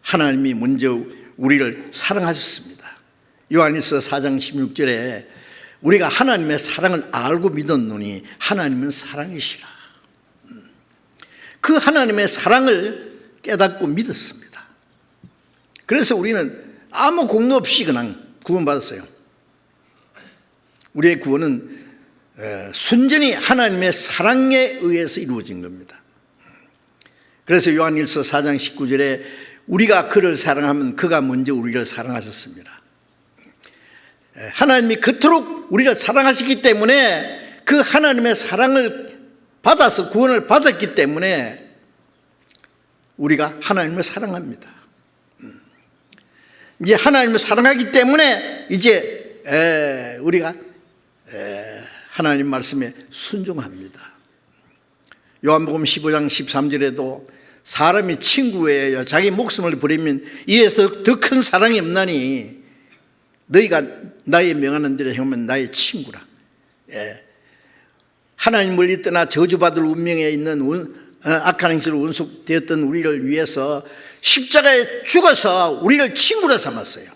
하나님이 먼저 우리를 사랑하셨습니다. 요한일서 4장 16절에 우리가 하나님의 사랑을 알고 믿었노니 하나님은 사랑이시라. 그 하나님의 사랑을 깨닫고 믿었습니다. 그래서 우리는 아무 공로 없이 그냥 구원받았어요. 우리의 구원은 순전히 하나님의 사랑에 의해서 이루어진 겁니다. 그래서 요한일서 4장 19절에 우리가 그를 사랑하면 그가 먼저 우리를 사랑하셨습니다. 하나님이 그토록 우리를 사랑하시기 때문에 그 하나님의 사랑을 받아서 구원을 받았기 때문에 우리가 하나님을 사랑합니다. 이제 하나님을 사랑하기 때문에 이제 우리가 하나님 말씀에 순종합니다. 요한복음 15장 13절에도 사람이 친구예요. 자기 목숨을 버리면 이에서 더 큰 사랑이 없나니 너희가 나의 명하는 대로 행하면 나의 친구라. 하나님 멀리 떠나 저주받을 운명에 있는 악한 행실로 원수되었던 우리를 위해서 십자가에 죽어서 우리를 친구로 삼았어요.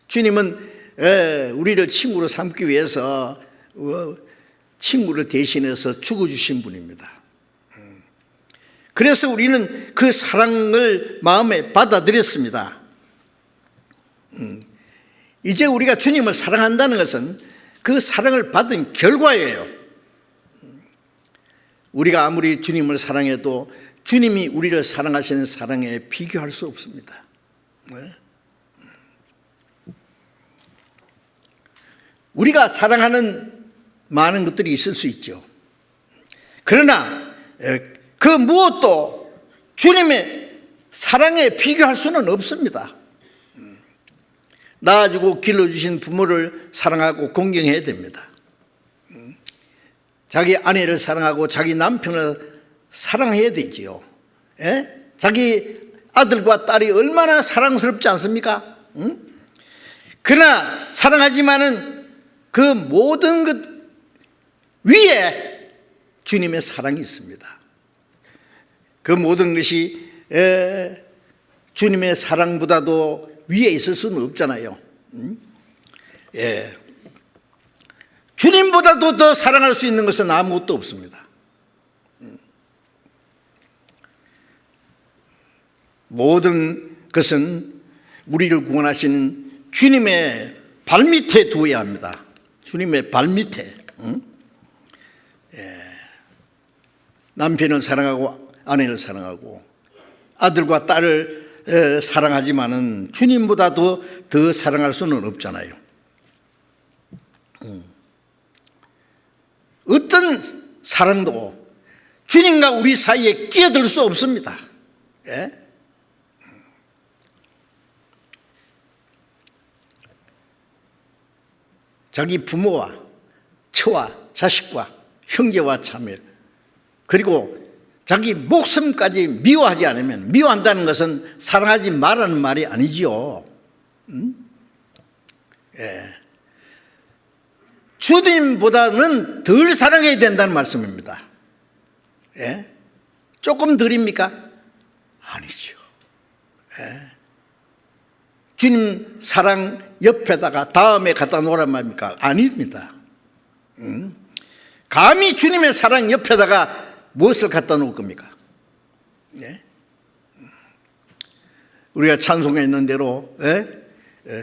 주님은 우리를 친구로 삼기 위해서 친구를 대신해서 죽어주신 분입니다. 그래서 우리는 그 사랑을 마음에 받아들였습니다. 이제 우리가 주님을 사랑한다는 것은 그 사랑을 받은 결과예요. 우리가 아무리 주님을 사랑해도 주님이 우리를 사랑하시는 사랑에 비교할 수 없습니다. 우리가 사랑하는 많은 것들이 있을 수 있죠. 그러나 그 무엇도 주님의 사랑에 비교할 수는 없습니다. 낳아주고 길러주신 부모를 사랑하고 공경해야 됩니다. 자기 아내를 사랑하고 자기 남편을 사랑해야 되지요. 자기 아들과 딸이 얼마나 사랑스럽지 않습니까? 그러나 사랑하지만은 그 모든 것 위에 주님의 사랑이 있습니다. 그 모든 것이 주님의 사랑보다도 위에 있을 수는 없잖아요. 주님의 주님보다도 더 사랑할 수 있는 것은 아무것도 없습니다. 모든 것은 우리를 구원하시는 주님의 발밑에 두어야 합니다. 주님의 발밑에. 남편을 사랑하고 아내를 사랑하고 아들과 딸을 사랑하지만은 주님보다도 더 사랑할 수는 없잖아요. 어떤 사랑도 주님과 우리 사이에 끼어들 수 없습니다. 예? 자기 부모와 처와 자식과 형제와 자매 그리고 자기 목숨까지 미워하지 않으면, 미워한다는 것은 사랑하지 말라는 말이 아니지요. 예. 주님보다는 덜 사랑해야 된다는 말씀입니다. 예? 조금 덜입니까? 아니죠. 예. 주님 사랑 옆에다가 다음에 갖다 놓으란 말입니까? 아닙니다. 감히 주님의 사랑 옆에다가 무엇을 갖다 놓을 겁니까? 예? 우리가 찬송에 있는 대로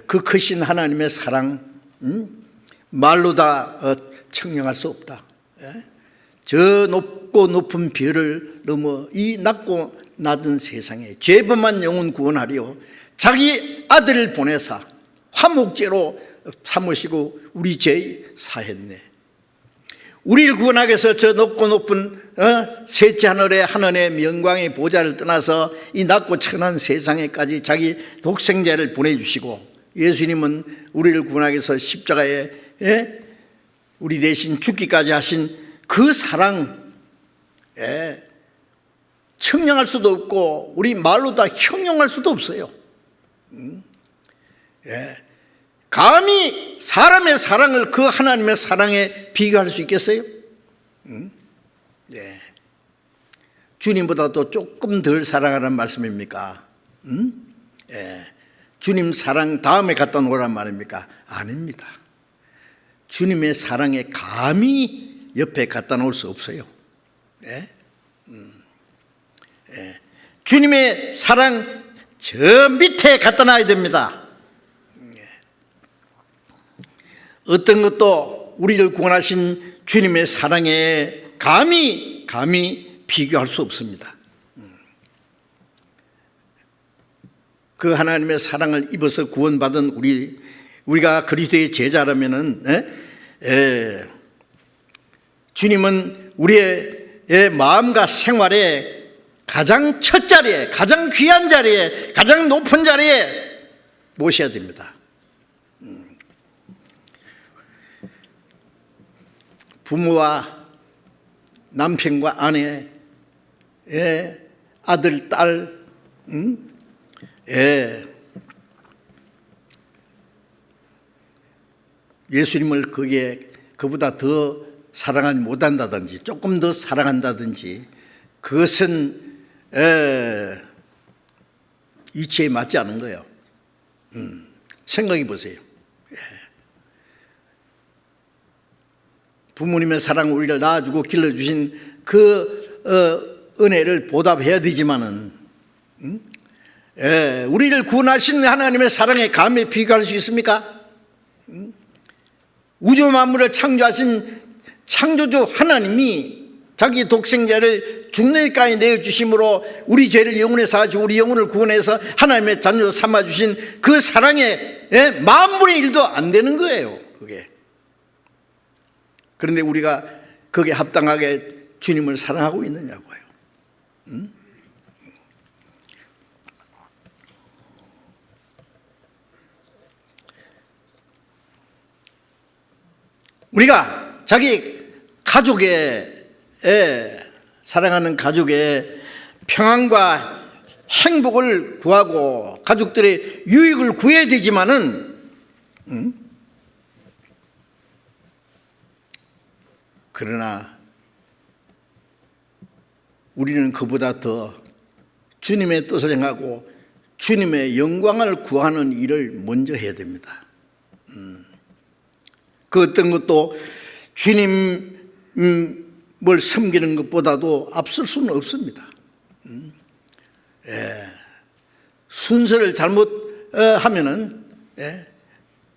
그 크신 하나님의 사랑 말로 다 청량할 수 없다. 저 높고 높은 별을 넘어 이 낮고 낮은 세상에 죄범한 영혼 구원하려 자기 아들을 보내사 화목제로 삼으시고 우리 죄 사했네. 우리를 구원하기 위해서 저 높고 높은 셋째 하늘의 하나님의 영광의 보좌를 떠나서 이 낮고 천한 세상에까지 자기 독생자를 보내주시고, 예수님은 우리를 구원하기 위해서 십자가에 우리 대신 죽기까지 하신 그 사랑 청량할 수도 없고 우리 말로 다 형용할 수도 없어요. 감히 사람의 사랑을 그 하나님의 사랑에 비교할 수 있겠어요? 주님보다도 조금 덜 사랑하라는 말씀입니까? 주님 사랑 다음에 갖다 놓으란 말입니까? 아닙니다. 주님의 사랑에 감히 옆에 갖다 놓을 수 없어요. 주님의 사랑 저 밑에 갖다 놔야 됩니다. 어떤 것도 우리를 구원하신 주님의 사랑에 감히 비교할 수 없습니다. 그 하나님의 사랑을 입어서 구원받은 우리가 그리스도의 제자라면은 주님은 우리의 마음과 생활에 가장 첫 자리에, 가장 귀한 자리에, 가장 높은 자리에 모셔야 됩니다. 부모와 남편과 아내, 아들, 딸, 예수님을 그보다 더 사랑하지 못한다든지 조금 더 사랑한다든지 그것은 이치에 맞지 않은 거예요. 생각해 보세요. 부모님의 사랑, 우리를 낳아주고 길러주신 그 은혜를 보답해야 되지만은 우리를 구원하신 하나님의 사랑에 감히 비교할 수 있습니까? 우주 만물을 창조하신 창조주 하나님이 자기 독생자를 죽는데까지 내어주심으로 우리 죄를 영원에 사하시고 우리 영혼을 구원해서 하나님의 자녀로 삼아주신 그 사랑에 만분의 1도 안 되는 거예요. 그게. 그런데 우리가 거기에 합당하게 주님을 사랑하고 있느냐고요. 우리가 자기 가족의 사랑하는 가족의 평안과 행복을 구하고 가족들의 유익을 구해야 되지만은 그러나 우리는 그보다 더 주님의 뜻을 행하고 주님의 영광을 구하는 일을 먼저 해야 됩니다. 그 어떤 것도 주님을 섬기는 것보다도 앞설 수는 없습니다. 순서를 잘못하면은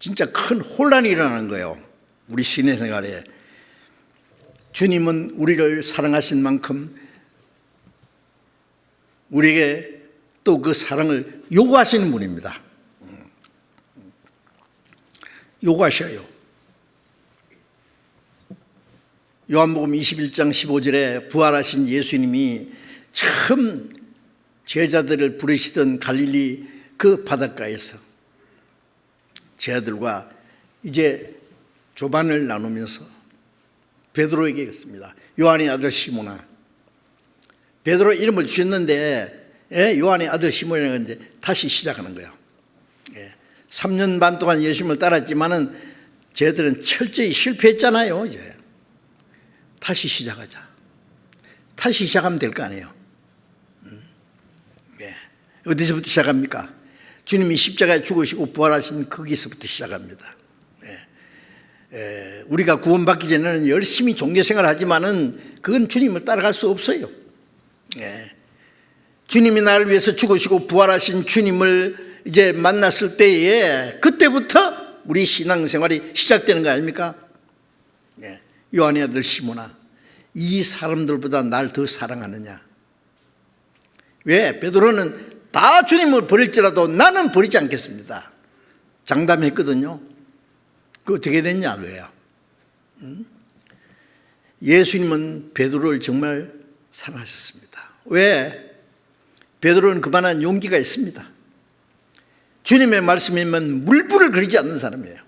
진짜 큰 혼란이 일어나는 거예요. 우리 신의 생활에. 주님은 우리를 사랑하신 만큼 우리에게 또 그 사랑을 요구하시는 분입니다. 요구하셔요. 요한복음 21장 15절에 부활하신 예수님이 처음 제자들을 부르시던 갈릴리 그 바닷가에서 제자들과 이제 조반을 나누면서 베드로에게 했습니다. 요한의 아들 시몬아. 베드로 이름을 주셨는데 요한의 아들 시몬이라는 이제 다시 시작하는 거예요. 3년 반 동안 예수님을 따랐지만은 쟤들은 철저히 실패했잖아요. 이제 다시 시작하자. 다시 시작하면 될 거 아니에요. 어디서부터 시작합니까? 주님이 십자가에 죽으시고 부활하신 거기서부터 시작합니다. 우리가 구원받기 전에는 열심히 종교생활을 하지만은 그건 주님을 따라갈 수 없어요. 주님이 나를 위해서 죽으시고 부활하신 주님을 이제 만났을 때에 그때부터 우리 신앙생활이 시작되는 거 아닙니까? 요한의 아들 시몬아, 이 사람들보다 날 더 사랑하느냐? 왜? 베드로는 다 주님을 버릴지라도 나는 버리지 않겠습니다. 장담했거든요. 그 어떻게 됐냐? 왜요? 예수님은 베드로를 정말 사랑하셨습니다. 왜? 베드로는 그만한 용기가 있습니다. 주님의 말씀이면 물불을 그리지 않는 사람이에요.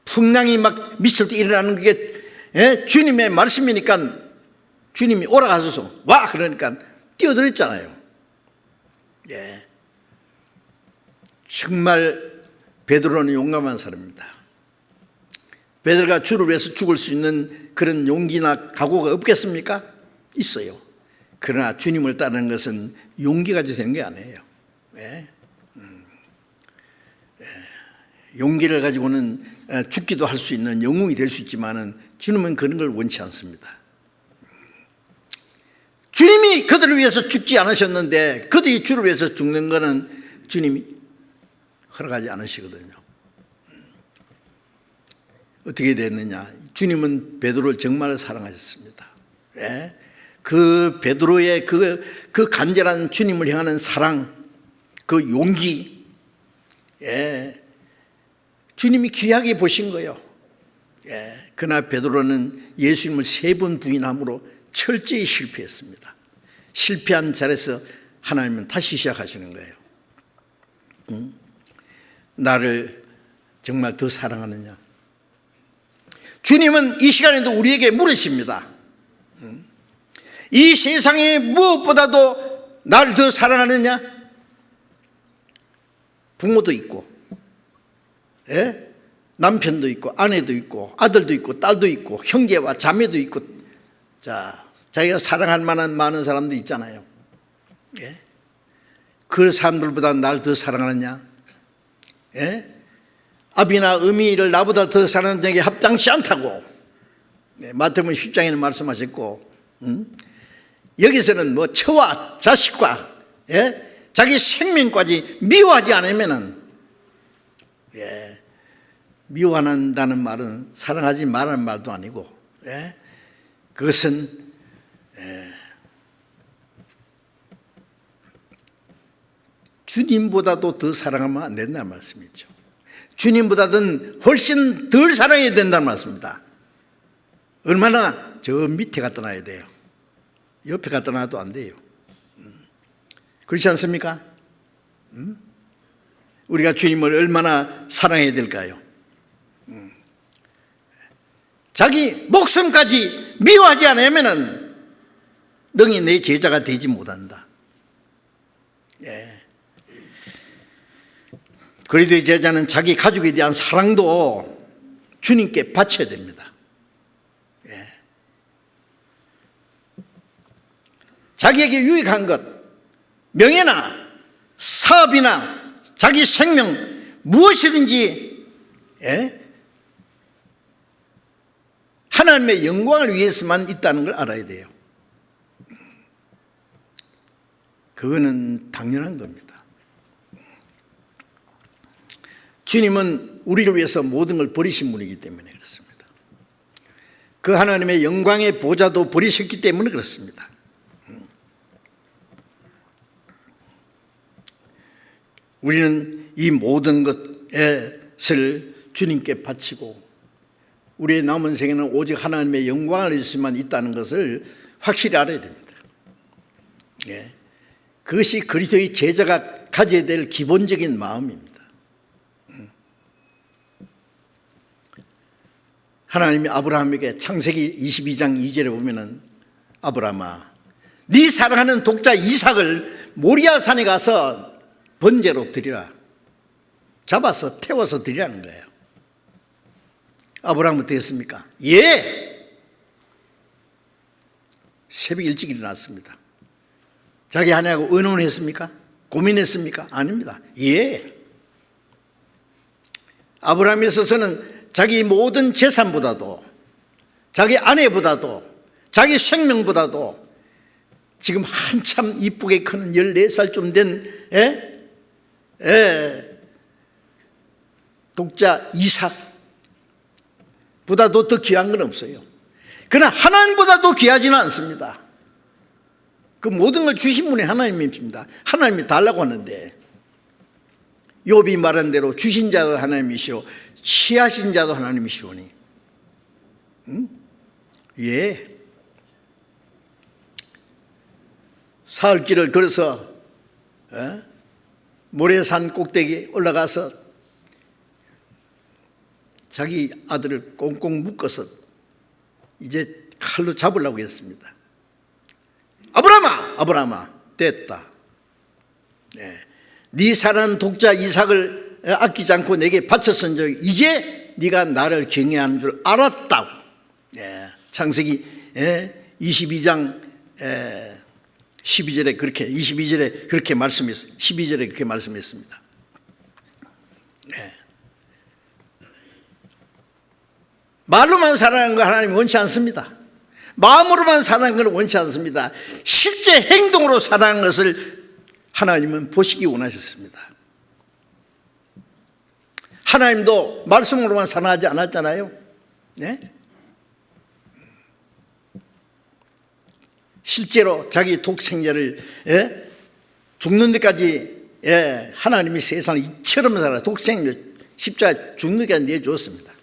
풍랑이 막 미칠 때 일어나는 게 주님의 말씀이니까 주님이 오라가셔서 와 그러니까 뛰어들었잖아요. 정말 베드로는 용감한 사람입니다. 베드로가 주를 위해서 죽을 수 있는 그런 용기나 각오가 없겠습니까? 있어요. 그러나 주님을 따르는 것은 용기 가지고 되는 게 아니에요. 용기를 가지고는 죽기도 할 수 있는 영웅이 될 수 있지만은 주님은 그런 걸 원치 않습니다. 주님이 그들을 위해서 죽지 않으셨는데 그들이 주를 위해서 죽는 것은 주님이 허락하지 않으시거든요. 어떻게 됐느냐? 주님은 베드로를 정말 사랑하셨습니다. 그 베드로의 그 간절한 주님을 향하는 사랑, 그 용기, 주님이 귀하게 보신 거예요. 그러나 베드로는 예수님을 3번 부인함으로 철저히 실패했습니다. 실패한 자리에서 하나님은 다시 시작하시는 거예요. 나를 정말 더 사랑하느냐? 주님은 이 시간에도 우리에게 물으십니다. 이 세상에 무엇보다도 나를 더 사랑하느냐? 부모도 있고 남편도 있고 아내도 있고 아들도 있고 딸도 있고 형제와 자매도 있고 자기가 사랑할 만한 많은 사람도 있잖아요. 그 사람들보다 나를 더 사랑하느냐? 아비나 어미를 나보다 더 사랑하는 자에게 합당치 않다고 마태복음 10장에는 말씀하셨고 여기서는 뭐 처와 자식과 자기 생명까지 미워하지 않으면은 미워한다는 말은 사랑하지 말라는 말도 아니고 그것은 주님보다도 더 사랑하면 안 된다는 말씀이죠. 주님보다는 훨씬 덜 사랑해야 된다는 말씀입니다. 얼마나 저 밑에 갖다 놔야 돼요. 옆에 갖다 놔도 안 돼요. 그렇지 않습니까? 우리가 주님을 얼마나 사랑해야 될까요? 자기 목숨까지 미워하지 않으면 능히 내 제자가 되지 못한다. 그리스도의 제자는 자기 가족에 대한 사랑도 주님께 바쳐야 됩니다. 자기에게 유익한 것, 명예나 사업이나 자기 생명 무엇이든지 하나님의 영광을 위해서만 있다는 걸 알아야 돼요. 그거는 당연한 겁니다. 주님은 우리를 위해서 모든 걸 버리신 분이기 때문에 그렇습니다. 그 하나님의 영광의 보좌도 버리셨기 때문에 그렇습니다. 우리는 이 모든 것을 주님께 바치고 우리의 남은 생에는 오직 하나님의 영광을 위해서만 있다는 것을 확실히 알아야 됩니다. 예. 그것이 그리스도의 제자가 가져야 될 기본적인 마음입니다. 하나님이 아브라함에게 창세기 22장 2절에 보면은 아브라함아 네 사랑하는 독자 이삭을 모리아 산에 가서 번제로 드리라. 잡아서 태워서 드리라는 거예요. 아브라함은 어떻게 했습니까? 예! 새벽 일찍 일어났습니다. 자기 아내하고 의논했습니까? 고민했습니까? 아닙니다. 예! 아브라함에 있어서는 자기 모든 재산보다도 자기 아내보다도 자기 생명보다도 지금 한참 이쁘게 크는 14살쯤 된 독자 이삭보다도 더 귀한 건 없어요. 그러나 하나님보다도 귀하지는 않습니다. 그 모든 걸 주신 분이 하나님입니다. 하나님이 달라고 하는데 욥이 말한 대로 주신 자도 하나님이시오 취하신 자도 하나님이시오니 예. 사흘길을 걸어서 모래산 꼭대기에 올라가서 자기 아들을 꽁꽁 묶어서 이제 칼로 잡으려고 했습니다. 아브라함아 됐다. 네 사랑하는 독자 이삭을 아끼지 않고 내게 바쳤은즉 이제 네가 나를 경외하는 줄 알았다고. 창세기 22장 12절에 그렇게 22절에 그렇게 말씀했어요. 12절에 그렇게 말씀했습니다. 말로만 사랑하는 거 하나님 원치 않습니다. 마음으로만 사랑하는 건 원치 않습니다. 실제 행동으로 사랑하는 것을 하나님은 보시기 원하셨습니다. 하나님도 말씀으로만 사랑하지 않았잖아요. 네? 실제로 자기 독생자를 죽는 데까지 하나님이 세상을 이처럼 살아 독생자 십자가 죽는 데까지 내주었습니다.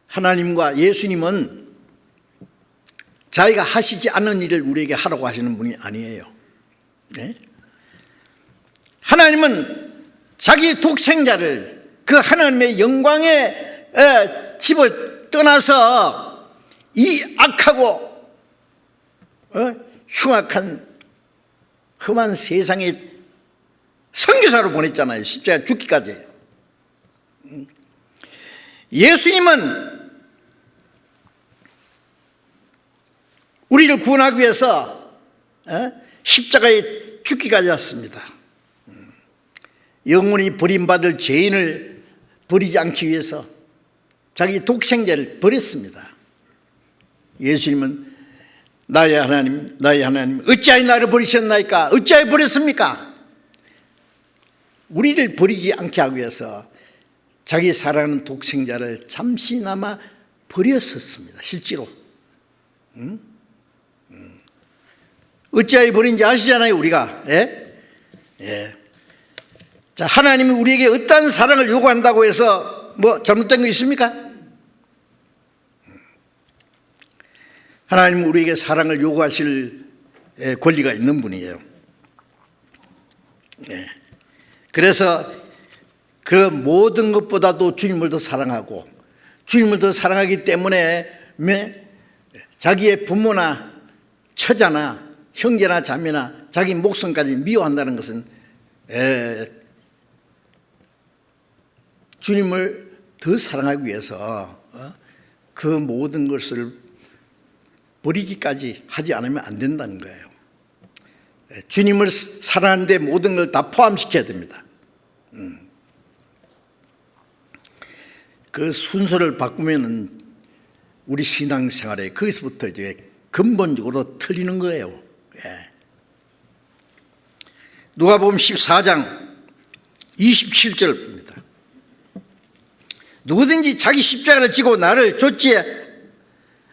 하나님과 예수님은 자기가 하시지 않는 일을 우리에게 하라고 하시는 분이 아니에요. 네? 하나님은 자기 독생자를 그 하나님의 영광의 집을 떠나서 이 악하고 흉악한 험한 세상에 선교사로 보냈잖아요. 십자가 죽기까지. 예수님은 우리를 구원하기 위해서 십자가에 죽기까지 왔습니다. 영원히 버림받을 죄인을 버리지 않기 위해서 자기 독생자를 버렸습니다. 예수님은 나의 하나님 어찌하여 나를 버리셨나이까? 어찌하여 버렸습니까? 우리를 버리지 않게 하기 위해서 자기 사랑하는 독생자를 잠시나마 버렸었습니다. 실제로. 어찌하여 버린지 아시잖아요, 우리가. 예. 자, 하나님이 우리에게 어떠한 사랑을 요구한다고 해서 뭐 잘못된 거 있습니까? 하나님은 우리에게 사랑을 요구하실 권리가 있는 분이에요. 그래서 그 모든 것보다도 주님을 더 사랑하고 주님을 더 사랑하기 때문에 자기의 부모나 처자나 형제나 자매나 자기 목숨까지 미워한다는 것은 주님을 더 사랑하기 위해서 그 모든 것을 버리기까지 하지 않으면 안 된다는 거예요. 주님을 사랑하는 데 모든 걸 다 포함시켜야 됩니다. 그 순서를 바꾸면은 우리 신앙생활에 거기서부터 이제 근본적으로 틀리는 거예요. 누가복음 14장 27절을 봅니다. 누구든지 자기 십자가를 지고 나를 좇지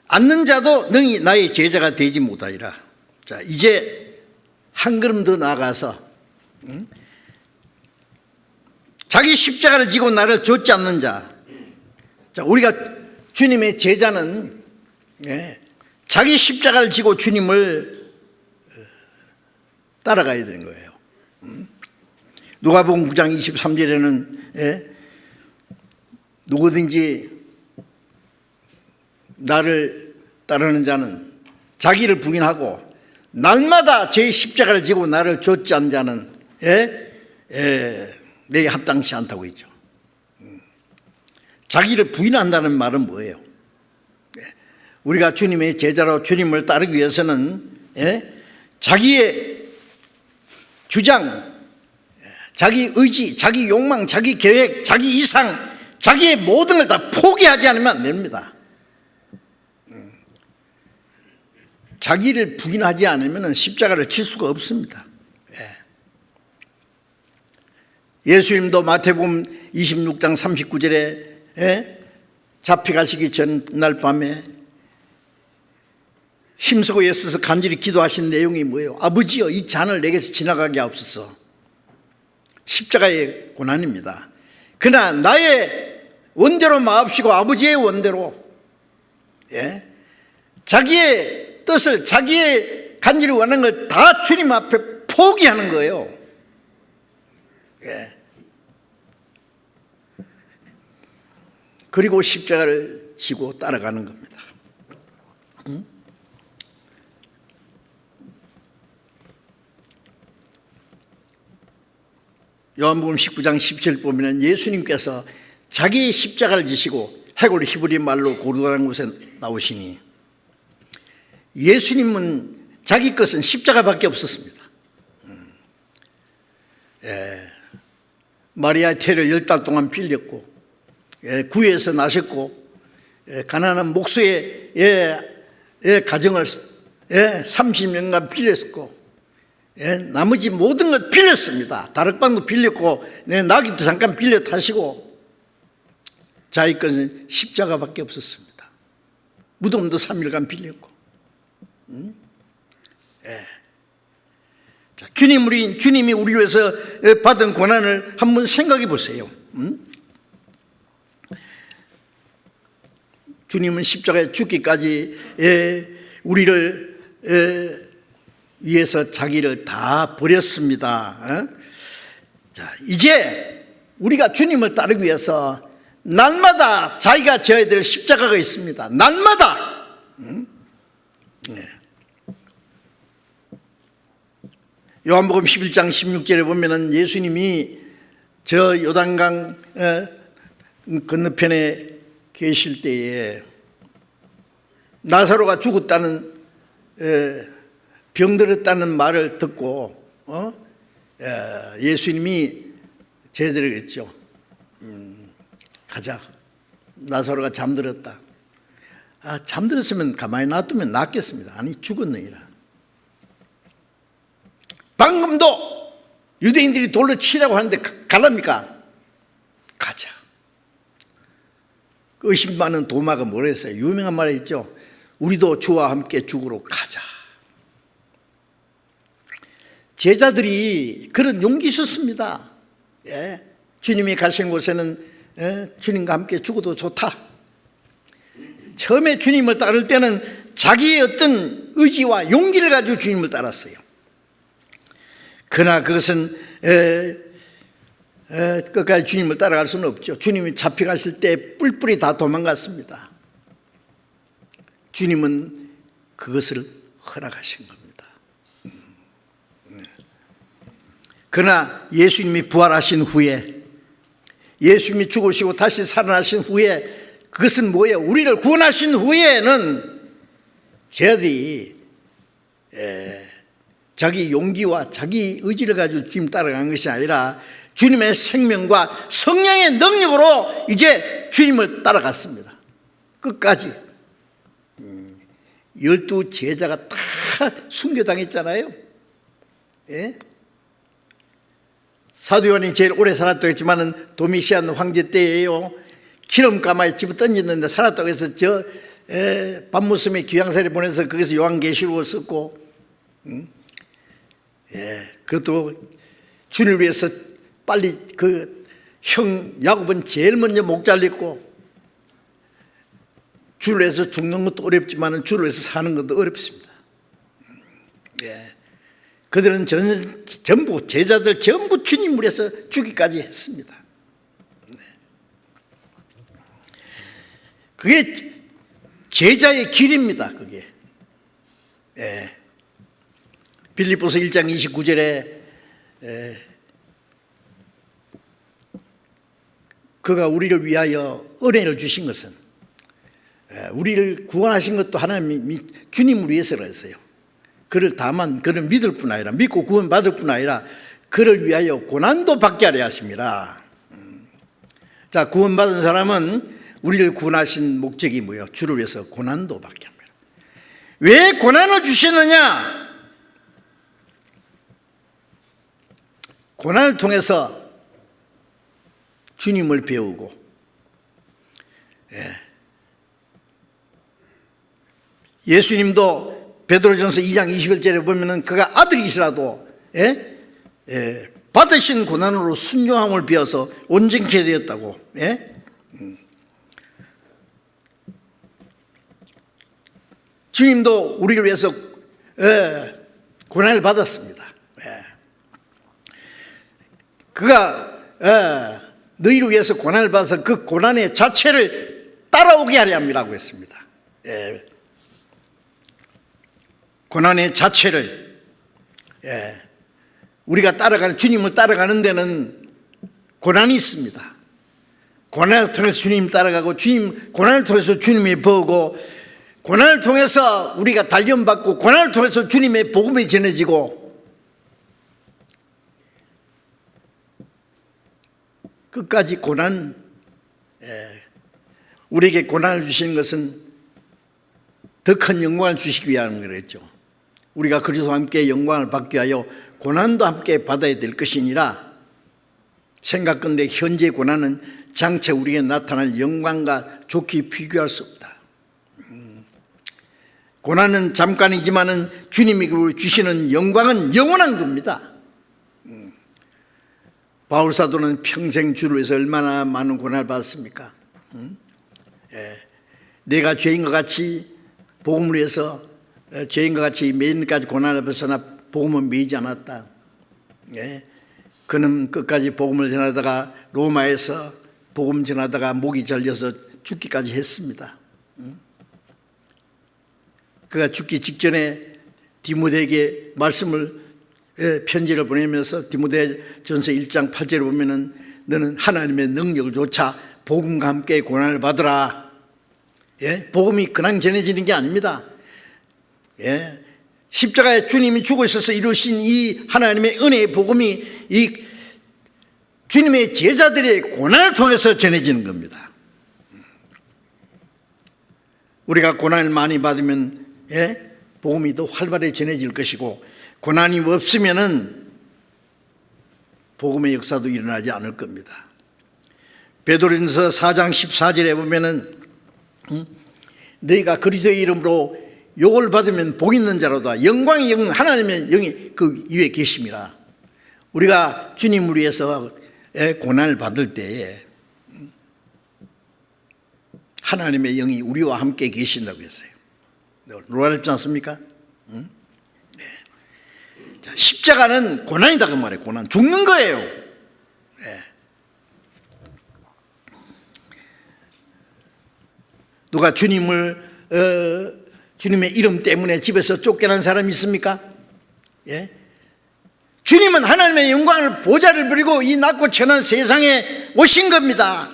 않는 자도 능히 나의 제자가 되지 못하리라. 자, 이제 한 걸음 더 나아가서 자기 십자가를 지고 나를 좇지 않는 자. 자, 우리가 주님의 제자는 자기 십자가를 지고 주님을 따라가야 되는 거예요. 누가복음 9장 23절에는 누구든지 나를 따르는 자는 자기를 부인하고 날마다 제 십자가를 지고 나를 좇지 않는 자는 내게 합당치 않다고 했죠. 자기를 부인한다는 말은 뭐예요? 우리가 주님의 제자로 주님을 따르기 위해서는 자기의 주장, 자기 의지, 자기 욕망, 자기 계획, 자기 이상, 자기의 모든 걸 다 포기하지 않으면 안 됩니다. 자기를 부인하지 않으면 십자가를 칠 수가 없습니다. 예수님도 마태복음 26장 39절에 잡혀가시기 전날 밤에 힘쓰고 애써서 간절히 기도하신 내용이 뭐예요? 아버지여, 이 잔을 내게서 지나가게 하옵소서. 십자가의 고난입니다. 그러나 나의 원대로 마옵시고 아버지의 원대로 자기의 뜻을, 자기의 간절히 원하는 걸 다 주님 앞에 포기하는 거예요. 그리고 십자가를 지고 따라가는 겁니다. 요한복음 19장 17절 보면 예수님께서 자기 십자가를 지시고 해골 히브리 말로 고르다는 곳에 나오시니 예수님은 자기 것은 십자가밖에 없었습니다. 마리아 태를 10달 동안 빌렸고 구유에서 나셨고 가난한 목수의 가정을 30년간 빌렸고 나머지 모든 것 빌렸습니다. 다락방도 빌렸고 나귀도 잠깐 빌려 타시고 자기 것은 십자가밖에 없었습니다. 무덤도 3일간 빌렸고 자, 주님이 우리 위해서 받은 고난을 한번 생각해 보세요. 주님은 십자가에 죽기까지 우리를 위해서 자기를 다 버렸습니다. 자, 이제 우리가 주님을 따르기 위해서 날마다 자기가 져야 될 십자가가 있습니다. 날마다. 요한복음 11장 16절에 보면은 예수님이 저 요단강 건너편에 계실 때에 나사로가 죽었다는 병들었다는 말을 듣고 예수님이 제자들에게 그랬죠. 가자. 나사로가 잠들었다. 잠들었으면 가만히 놔두면 낫겠습니다. 아니 죽었느니라. 방금도 유대인들이 돌로 치라고 하는데 가랍니까? 가자. 의심 많은 도마가 뭐라 했어요? 유명한 말이 있죠. 우리도 주와 함께 죽으러 가자. 제자들이 그런 용기 있었습니다. 주님이 가신 곳에는 주님과 함께 죽어도 좋다. 처음에 주님을 따를 때는 자기의 어떤 의지와 용기를 가지고 주님을 따랐어요. 그러나 그것은 끝까지 주님을 따라갈 수는 없죠. 주님이 잡혀가실 때 뿔뿔이 다 도망갔습니다. 주님은 그것을 허락하신 겁니다. 그러나 예수님이 부활하신 후에, 예수님이 죽으시고 다시 살아나신 후에, 그것은 뭐예요? 우리를 구원하신 후에는 저희들이 자기 용기와 자기 의지를 가지고 주님 따라간 것이 아니라 주님의 생명과 성령의 능력으로 이제 주님을 따라갔습니다. 끝까지. 12 제자가 다 순교당했잖아요. 예? 사도 요한이 제일 오래 살았다고 했지만 도미시안 황제 때예요. 기름가마에 집어 던졌는데 살았다고 해서 밤무스의 귀양살이 보내서 거기서 요한계시록을 썼고, 그것도 주님을 위해서 빨리 그 형 야곱은 제일 먼저 목 잘렸고, 주를 위해서 죽는 것도 어렵지만 주를 위해서 사는 것도 어렵습니다. 그들은 전부 제자들 전부 주님을 위해서 죽기까지 했습니다. 그게 제자의 길입니다. 그게. 빌립보서 1장 29절에 그가 우리를 위하여 은혜를 주신 것은, 우리를 구원하신 것도 하나님이 주님을 위해서라 했어요. 그를 다만 그를 믿을 뿐 아니라, 믿고 구원받을 뿐 아니라 그를 위하여 고난도 받게 하려 하심이라. 자, 구원받은 사람은 우리를 구원하신 목적이 뭐예요? 주를 위해서 고난도 받게 합니다. 왜 고난을 주시느냐? 고난을 통해서 주님을 배우고, 예수님도 베드로전서 2장 21절에 보면은 그가 아들이시라도 받으신 고난으로 순종함을 배워서 온전케 되었다고. 주님도 우리를 위해서 고난을 받았습니다. 그가 너희를 위해서 고난을 받아서 그 고난의 자체를 따라오게 하려 함이라고 했습니다. 고난의 자체를, 우리가 따라가는, 주님을 따라가는 데는 고난이 있습니다. 고난을 통해서 주님 따라가고, 고난을 통해서 주님이 보고, 고난을 통해서 우리가 단련받고, 고난을 통해서 주님의 복음이 전해지고, 끝까지 고난, 우리에게 고난을 주시는 것은 더 큰 영광을 주시기 위한 거랬죠. 우리가 그리스도와 함께 영광을 받기 위하여 고난도 함께 받아야 될 것이니라. 생각건대 현재 고난은 장차 우리에게 나타날 영광과 좋게 비교할 수 없다. 고난은 잠깐이지만은 주님이 주시는 영광은 영원한 겁니다. 바울사도는 평생 주를 위해서 얼마나 많은 고난을 받았습니까? 내가 죄인과 같이 복음을 위해서 죄인과 같이 매일까지 고난을 벗어나 복음은 매이지 않았다. 그는 끝까지 복음을 전하다가 로마에서 복음 전하다가 목이 잘려서 죽기까지 했습니다. 그가 죽기 직전에 디모데에게 말씀을, 편지를 보내면서 디모데전서 1장 8절에 보면은 너는 하나님의 능력을 조차 복음과 함께 고난을 받으라. 복음이 그냥 전해지는 게 아닙니다. 십자가에 주님이 죽으셔서 이루신 이 하나님의 은혜의 복음이 이 주님의 제자들의 고난을 통해서 전해지는 겁니다. 우리가 고난을 많이 받으면 복음이 더 활발히 전해질 것이고, 고난이 없으면은 복음의 역사도 일어나지 않을 겁니다. 베드로전서 4장 14절에 보면은 너희가 그리스도의 이름으로 욕을 받으면 복 있는 자로다. 영광의 영, 하나님의 영이 그 위에 계심이라. 우리가 주님을 위해서 고난을 받을 때에 하나님의 영이 우리와 함께 계신다고 했어요. 놀랍지 않습니까? 자, 십자가는 고난이다 그 말이에요. 고난, 죽는 거예요. 누가 주님의 이름 때문에 집에서 쫓겨난 사람이 있습니까? 주님은 하나님의 영광을 보좌를 부리고 이 낮고 천한 세상에 오신 겁니다.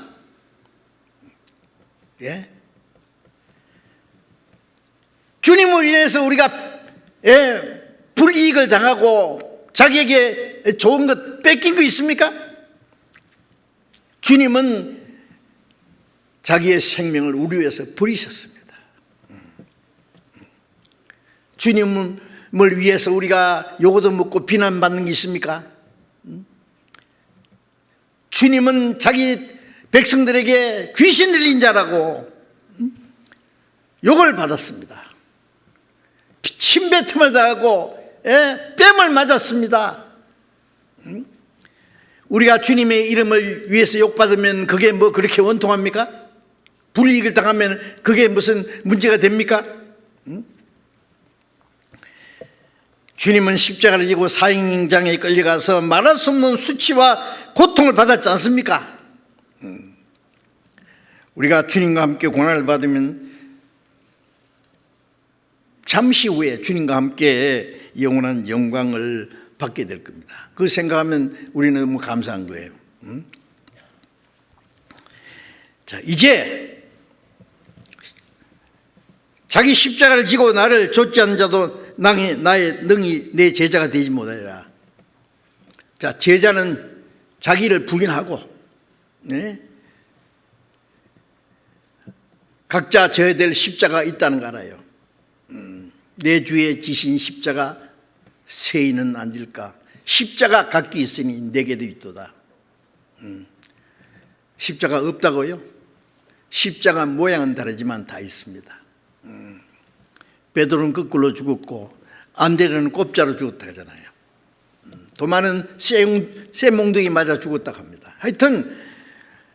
주님을 인해서 우리가 불이익을 당하고 자기에게 좋은 것 뺏긴 거 있습니까? 주님은 자기의 생명을 우리 위해서 버리셨습니다. 주님을 위해서 우리가 요거도 묻고 비난받는 게 있습니까? 주님은 자기 백성들에게 귀신 들린 자라고 욕을 받았습니다. 침뱉음을 당하고 뺨을 맞았습니다. 우리가 주님의 이름을 위해서 욕받으면 그게 뭐 그렇게 원통합니까? 불이익을 당하면 그게 무슨 문제가 됩니까? 주님은 십자가를 지고 사형장에 끌려가서 말할 수 없는 수치와 고통을 받았지 않습니까? 우리가 주님과 함께 고난을 받으면 잠시 후에 주님과 함께 영원한 영광을 받게 될 겁니다. 그 생각하면 우리는 너무 감사한 거예요. 자, 이제 자기 십자가를 지고 나를 좇지 않은 자도 나의 능히 내 제자가 되지 못하리라. 자, 제자는 자기를 부인하고 각자 져야 될 십자가가 있다는 거 알아요. 내 주에 지신 십자가 세인은 앉을까? 십자가 각기 있으니 내게도 있도다. 십자가 없다고요? 십자가 모양은 다르지만 다 있습니다. 베드로는 거꾸로 죽었고 안드레는 꼽자로 죽었다 하잖아요. 도마는 쇠몽둥이 맞아 죽었다 합니다. 하여튼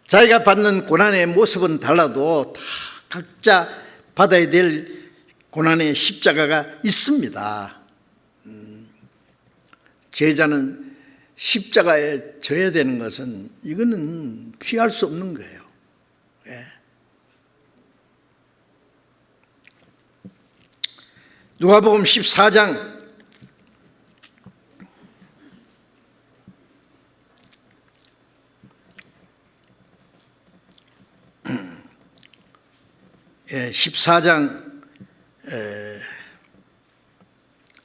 자기가 받는 고난의 모습은 달라도 다 각자 받아야 될 고난의 십자가가 있습니다. 제자는 십자가에 져야 되는 것은 이거는 피할 수 없는 거예요. 누가복음 14장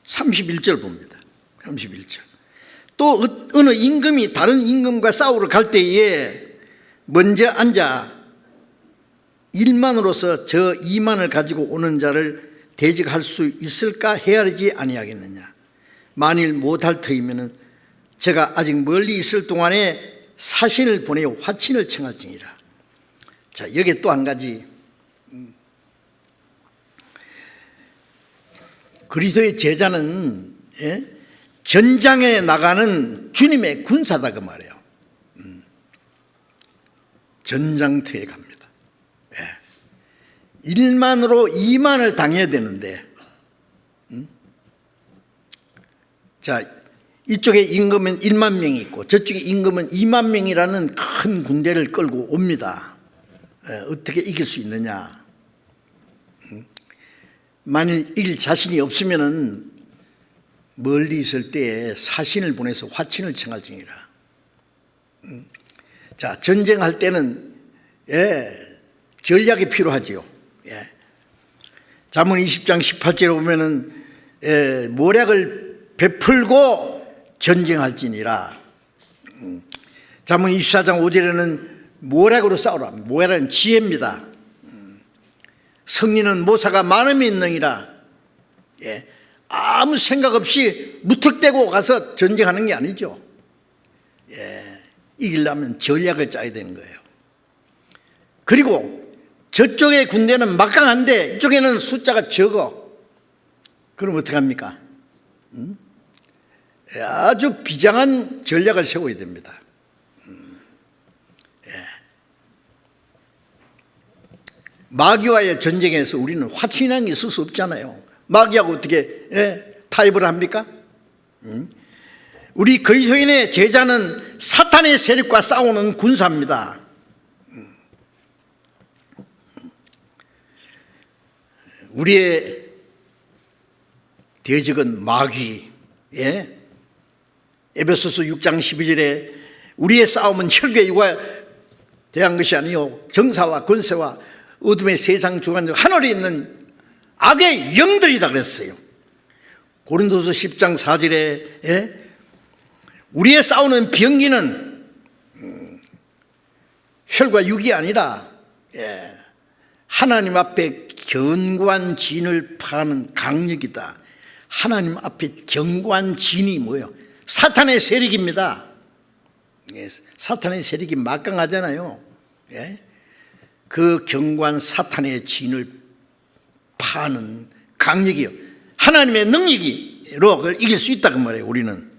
31절 봅니다. 31절. 또 어느 임금이 다른 임금과 싸우러 갈 때에 먼저 앉아 1만으로서 저 2만을 가지고 오는 자를 대직할 수 있을까 헤아리지 아니하겠느냐. 만일 못할 터이면은 제가 아직 멀리 있을 동안에 사신을 보내어 화친을 청할지니라. 자, 여기 또 한 가지. 그리스도의 제자는 전장에 나가는 주님의 군사다 그 말이에요. 전장터에 갑니다. 1만으로 2만을 당해야 되는데, 자, 이쪽에 임금은 1만 명이 있고 저쪽에 임금은 2만 명이라는 큰 군대를 끌고 옵니다. 어떻게 이길 수 있느냐? 만일 이길 자신이 없으면은 멀리 있을 때에 사신을 보내서 화친을 청할지니라. 자, 전쟁할 때는 전략이 필요하지요. 잠언 20장 18절에 보면은 모략을 베풀고 전쟁할지니라. 잠언 24장 5절에는 모략으로 싸우라. 모략은 지혜입니다. 성리는 모사가 많음이 있느니라. 아무 생각 없이 무턱대고 가서 전쟁하는 게 아니죠. 이기려면 전략을 짜야 되는 거예요. 그리고 저쪽의 군대는 막강한데 이쪽에는 숫자가 적어. 그럼 어떡합니까? 아주 비장한 전략을 세워야 됩니다. 마귀와의 전쟁에서 우리는 화친이라는 게 있을 수 없잖아요. 마귀하고 어떻게 타협을 합니까? 우리 그리스도인의 제자는 사탄의 세력과 싸우는 군사입니다. 우리의 대적은 마귀. 에베소서 6장 12절에 우리의 싸움은 혈과 육에 대한 것이 아니요 정사와 권세와 어둠의 세상 주관자 하늘에 있는 악의 영들이다 그랬어요. 고린도서 10장 4절에 우리의 싸우는 병기는 혈과 육이 아니라 하나님 앞에 견고한 진을 파는 강력이다. 하나님 앞에 견고한 진이 뭐예요? 사탄의 세력입니다. 사탄의 세력이 막강하잖아요. 그 견고한 사탄의 진을 파는 강력이요, 하나님의 능력으로 그걸 이길 수 있다 그 말이에요. 우리는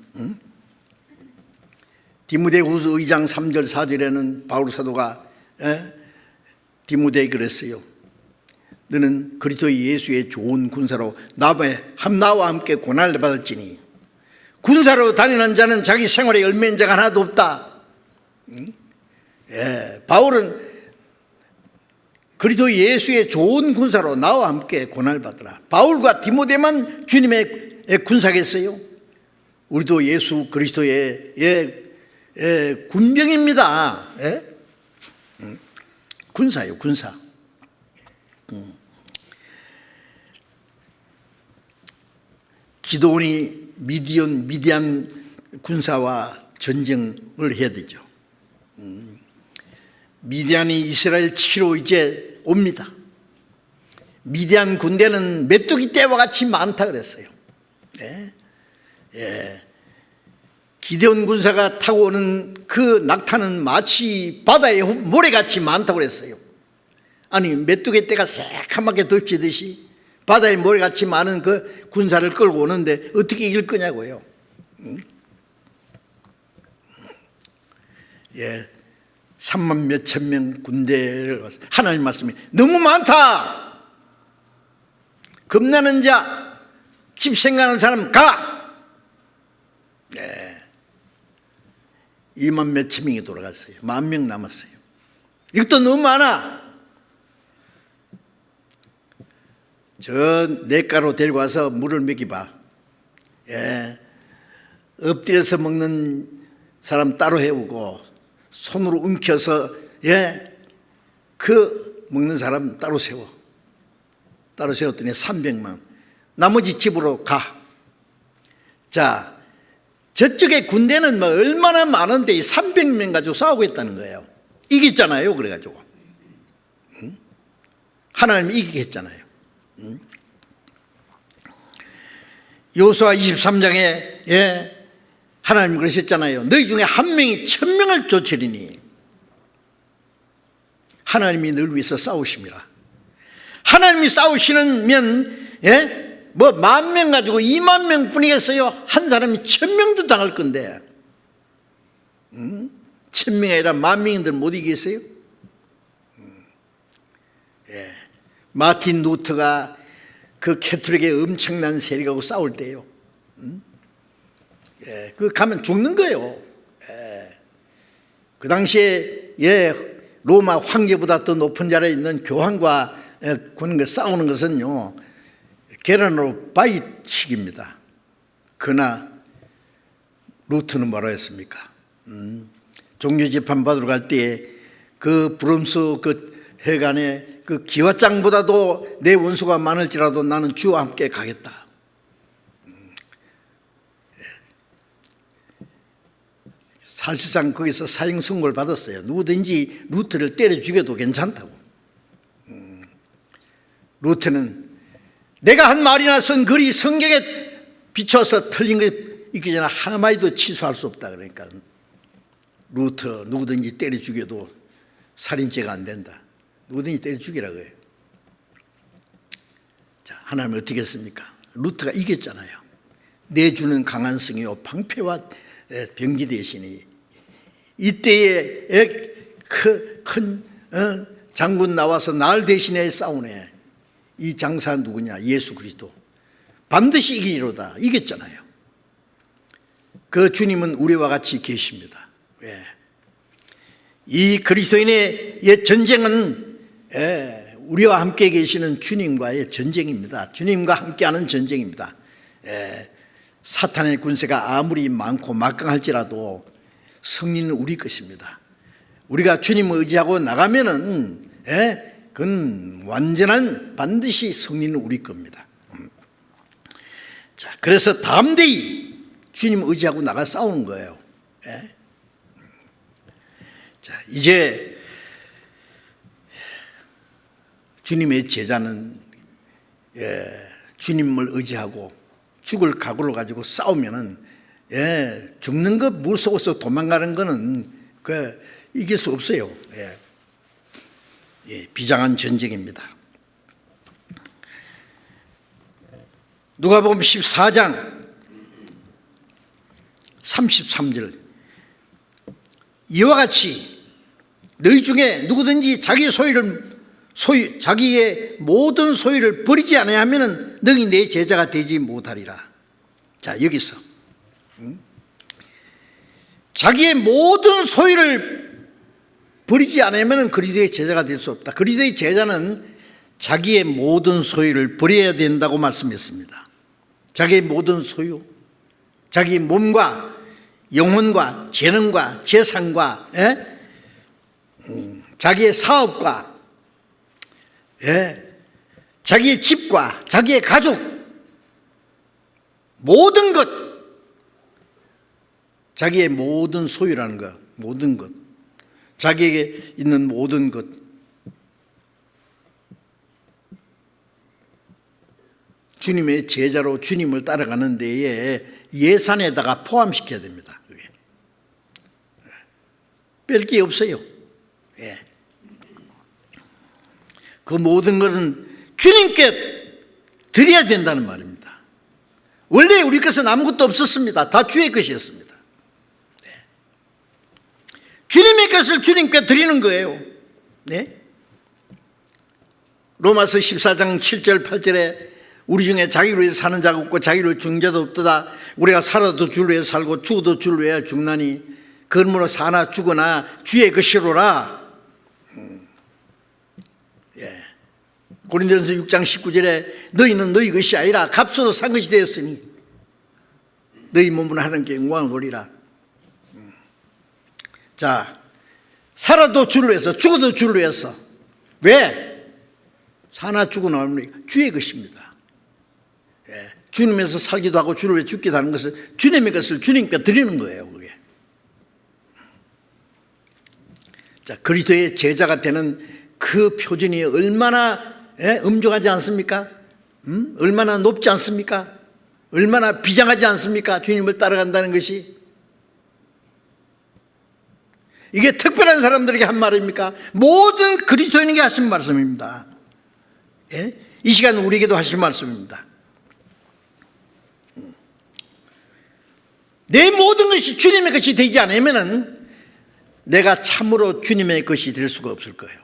디모데후서 2장 3절 4절에는 바울 사도가 디모데에게 그랬어요. 너는 그리스도 예수의 좋은 군사로 나와 함께 고난을 받을지니 군사로 다니는 자는 자기 생활에 열매인 자가 하나도 없다. 바울은 그리스도 예수의 좋은 군사로 나와 함께 고난을 받으라. 바울과 디모데만 주님의 군사겠어요? 우리도 예수 그리스도의 군병입니다. 군사예요, 군사. 기도원이 미디안 군사와 전쟁을 해야 되죠. 미디안이 이스라엘 치러 이제 옵니다. 미디안 군대는 메뚜기 떼와 같이 많다 그랬어요. 기드온 군사가 타고 오는 그 낙타는 마치 바다의 모래같이 많다고 그랬어요. 아니, 메뚜기 떼가 새카맣게 덮치듯이 바다의 모래같이 많은 그 군사를 끌고 오는데 어떻게 이길 거냐고요. 3만 몇천 명 군대를 하나님 말씀이 너무 많다. 겁나는 자, 집 생각하는 사람 가. 2만 몇천 명이 돌아갔어요. 10,000명 남았어요. 이것도 너무 많아. 저 냇가로 데리고 와서 물을 먹여봐. 엎드려서 먹는 사람 따로 해오고 손으로 움켜서 그 먹는 사람 따로 세워. 따로 세웠더니 300만. 나머지 집으로 가. 자, 저쪽에 군대는 뭐 얼마나 많은데 300명 가지고 싸우고 있다는 거예요. 이겼잖아요. 그래가지고 하나님이 이기게 했잖아요. 여호수아 23장에 하나님 그러셨잖아요. 너희 중에 한 명이 1000명을 쫓으리니 하나님이 늘 위해서 싸우십니다. 하나님이 싸우시면 뭐 10,000명 가지고 20,000명 뿐이겠어요? 한 사람이 1000명도 당할 건데 1000명이 아니라 10,000명인들 못 이기겠어요? 마틴 루터가 그 캐톨릭의 엄청난 세력하고 싸울 때요, 그 가면 죽는 거예요. 그 당시에 로마 황제보다 더 높은 자리에 있는 교황과 군과 싸우는 것은요, 계란으로 바위치기입니다. 그러나 루터는 뭐라 했습니까? 종교재판 받으러 갈 때 그 브롬스 그 회관에 그 기와장보다도 내 원수가 많을지라도 나는 주와 함께 가겠다. 사실상 거기서 사형 선고를 받았어요. 누구든지 루터를 때려 죽여도 괜찮다고. 루터는 내가 한 말이나 쓴 글이 성경에 비춰서 틀린 거 있기 전에 하나마디도 취소할 수 없다. 그러니까 루터 누구든지 때려 죽여도 살인죄가 안 된다. 누구든지 때려 죽이라고 해요. 자, 하나님은 어떻게 했습니까? 루터가 이겼잖아요. 내주는 강한 성이요 방패와 병기 대신이 이때에 큰 장군 나와서 날 대신해 싸우네. 이 장사 누구냐? 예수 그리스도. 반드시 이기리로다. 이겼잖아요. 그 주님은 우리와 같이 계십니다. 이 그리스도인의 전쟁은 우리와 함께 계시는 주님과의 전쟁입니다. 주님과 함께하는 전쟁입니다. 사탄의 군세가 아무리 많고 막강할지라도 승리는 우리 것입니다. 우리가 주님을 의지하고 나가면은 그건 완전한 반드시 승리는 우리 겁니다. 자, 그래서 담대히 주님 의지하고 나가 싸우는 거예요. 예? 자, 이제 주님의 제자는 주님을 의지하고 죽을 각오를 가지고 싸우면은 죽는 거 무서워서 도망가는 거는 이길 수 없어요. 비장한 전쟁입니다. 누가복음 14장 33절 이와 같이 너희 중에 누구든지 자기의 모든 소유를 버리지 아니하면 너희 내 제자가 되지 못하리라. 자, 여기서 자기의 모든 소유를 버리지 않으면 그리스도의 제자가 될 수 없다. 그리스도의 제자는 자기의 모든 소유를 버려야 된다고 말씀했습니다. 자기의 모든 소유, 자기 몸과 영혼과 재능과 재산과 자기의 사업과 자기의 집과 자기의 가족, 모든 것, 자기의 모든 소유라는 것, 모든 것, 자기에게 있는 모든 것, 주님의 제자로 주님을 따라가는 데에 예산에다가 포함시켜야 됩니다. 뺄 게 없어요. 그 모든 것은 주님께 드려야 된다는 말입니다. 원래 우리 것은 아무것도 없었습니다. 다 주의 것이었습니다. 주님의 것을 주님께 드리는 거예요. 로마서 14장 7절 8절에 우리 중에 자기를 위해 사는 자가 없고 자기를 위해 죽는 자도 없도다. 우리가 살아도 주를 위해 살고 죽어도 주를 위해 죽나니 그러므로 사나 죽으나 주의 것이로라. 고린도전서 6장 19절에 너희는 너희 것이 아니라 값으로 산 것이 되었으니 너희 몸은 하나님께 영광을 돌리라. 자, 살아도 주를 위해서 죽어도 주를 위해서. 왜? 사나 죽으나 주의 것입니다. 주님에서 살기도 하고 주를 위해 죽기도 하는 것은 주님의 것을 주님께 드리는 거예요. 그게. 자, 그리스도의 제자가 되는 그 표준이 얼마나 엄중하지 않습니까? 얼마나 높지 않습니까? 얼마나 비장하지 않습니까? 주님을 따라간다는 것이. 이게 특별한 사람들에게 한 말입니까? 모든 그리스도인에게 하신 말씀입니다. 이 시간 우리에게도 하신 말씀입니다. 내 모든 것이 주님의 것이 되지 않으면 내가 참으로 주님의 것이 될 수가 없을 거예요.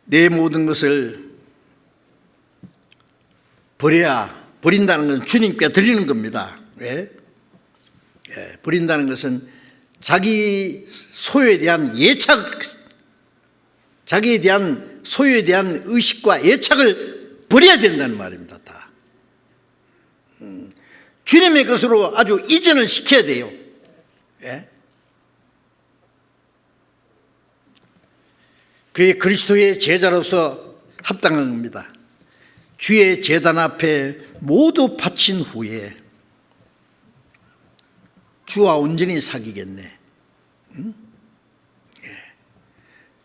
내 모든 것을 버린다는 것은 주님께 드리는 겁니다. 버린다는 것은 자기 소유에 대한 자기에 대한 소유에 대한 의식과 애착을 버려야 된다는 말입니다. 다. 주님의 것으로 아주 이전을 시켜야 돼요. 그게 그리스도의 제자로서 합당한 겁니다. 주의 제단 앞에 모두 바친 후에 주와 온전히 사귀겠네.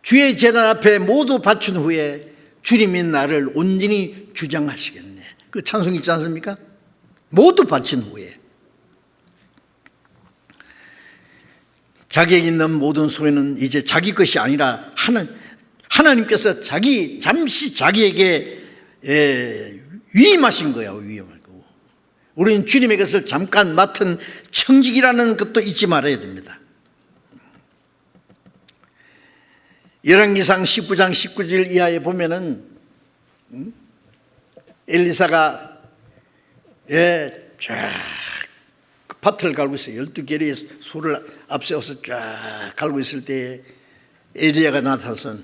주의 제단 앞에 모두 바친 후에 주님이 나를 온전히 주장하시겠네. 그 찬송 있지 않습니까? 모두 바친 후에 자기에게 있는 모든 소유는 이제 자기 것이 아니라 하나님께서 잠시 자기에게 위임하신 거예요. 위임하고 우리는 주님의 것을 잠깐 맡은 청직이라는 것도 잊지 말아야 됩니다. 열왕기상 19장 19절 이하에 보면은 엘리사가 쫙 밭을 갈고 있어요. 12개리의 소를 앞세워서 쫙 갈고 있을 때 엘리야가 나타나서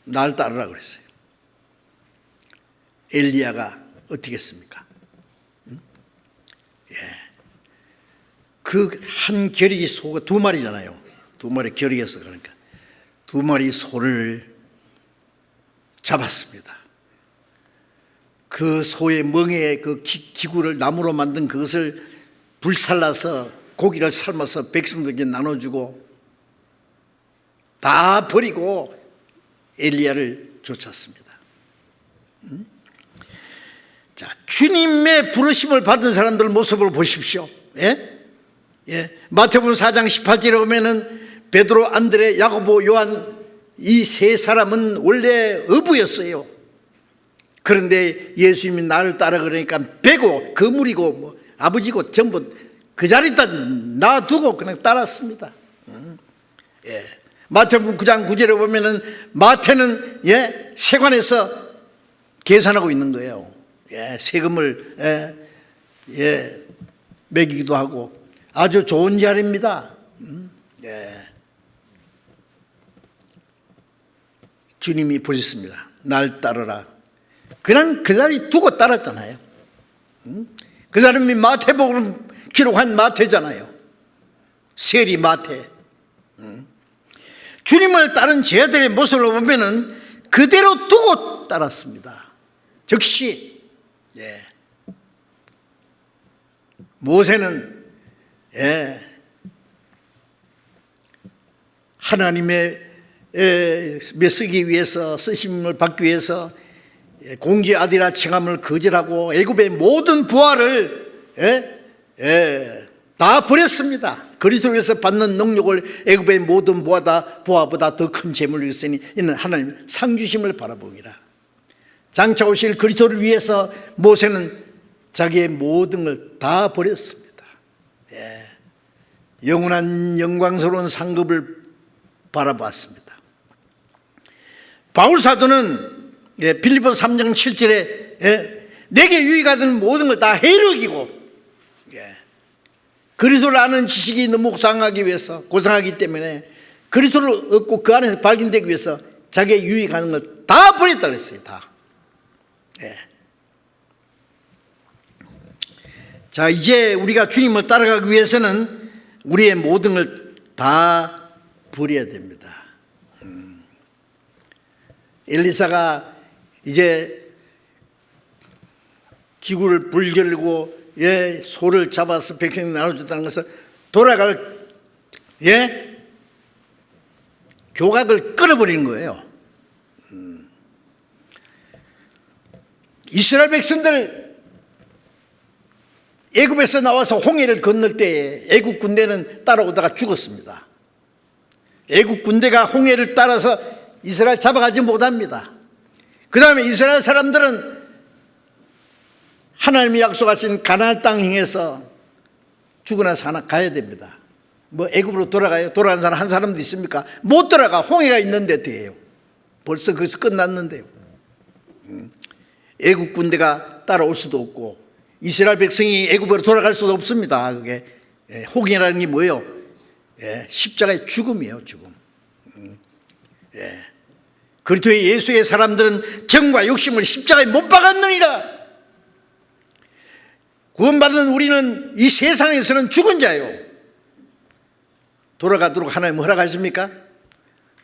날 따르라 그랬어요. 엘리야가 어떻게 했습니까? 그 한 겨리기 소가 2마리잖아요. 2마리 겨리겠어. 그러니까 2마리 소를 잡았습니다. 그 소의 멍에 그 기구를 나무로 만든 그것을 불살라서 고기를 삶아서 백성들에게 나눠주고 다 버리고 엘리야를 쫓았습니다. 자, 주님의 부르심을 받은 사람들 모습을 보십시오. 마태복음 4장 18절에 보면은 베드로, 안드레, 야고보, 요한 이 세 사람은 원래 어부였어요. 그런데 예수님이 나를 따라 그러니까 배고 거물이고 뭐 아버지고 전부 그 자리에다 놔두고 그냥 따랐습니다. 마태복음 9장 9절에 보면은 마태는 세관에서 계산하고 있는 거예요. 세금을 매기기도 하고 아주 좋은 자리입니다. 주님이 보셨습니다. 날 따르라. 그냥 그 자리 두고 따랐잖아요. 그 사람이 마태복음을 기록한 마태잖아요. 세리 마태. 주님을 따른 제자들의 모습을 보면은 그대로 두고 따랐습니다. 즉시 모세는 하나님의 쓰기 위해서 쓰심을 받기 위해서 공주의 아들이라 칭함을 거절하고 애굽의 모든 부하를 다 버렸습니다. 그리스도에서 받는 능력을 애굽의 모든 부하보다 더 큰 재물을 있으니 이는 하나님 상 주심을 바라보기라. 장차 오실 그리스도를 위해서 모세는 자기의 모든 걸 다 버렸습니다. 영원한 영광스러운 상급을 바라봤습니다. 바울 사도는 빌립보서 3장 7절에 내게 유익하던 모든 걸 다 해로기고 그리스도를 아는 지식이 너무 고상하기 때문에 그리스도를 얻고 그 안에서 발견되기 위해서 자기의 유익하는 걸 다 버렸다 그랬어요. 다. 자, 이제 우리가 주님을 따라가기 위해서는 우리의 모든 걸 다 버려야 됩니다. 엘리사가 이제 기구를 불결고 소를 잡아서 백성이 나눠줬다는 것은 돌아갈 교각을 끊어버리는 거예요. 이스라엘 백성들 애굽에서 나와서 홍해를 건널 때에 애굽 군대는 따라오다가 죽었습니다. 애굽 군대가 홍해를 따라서 이스라엘 잡아가지 못합니다. 그 다음에 이스라엘 사람들은 하나님이 약속하신 가나안 땅 향해서 죽으나 사나 가야 됩니다. 뭐 애굽으로 돌아가요? 돌아간 사람 한 사람도 있습니까? 못 돌아가. 홍해가 있는데 돼요. 벌써 거기서 끝났는데요. 애굽 군대가 따라올 수도 없고 이스라엘 백성이 애굽으로 돌아갈 수도 없습니다. 그게 홍해라는 게 뭐예요? 십자가의 죽음이에요. 죽음. 그리스도의 예수의 사람들은 정과 욕심을 십자가에 못 박았느니라. 구원받은 우리는 이 세상에서는 죽은 자예요. 돌아가도록 하나님 허락하십니까?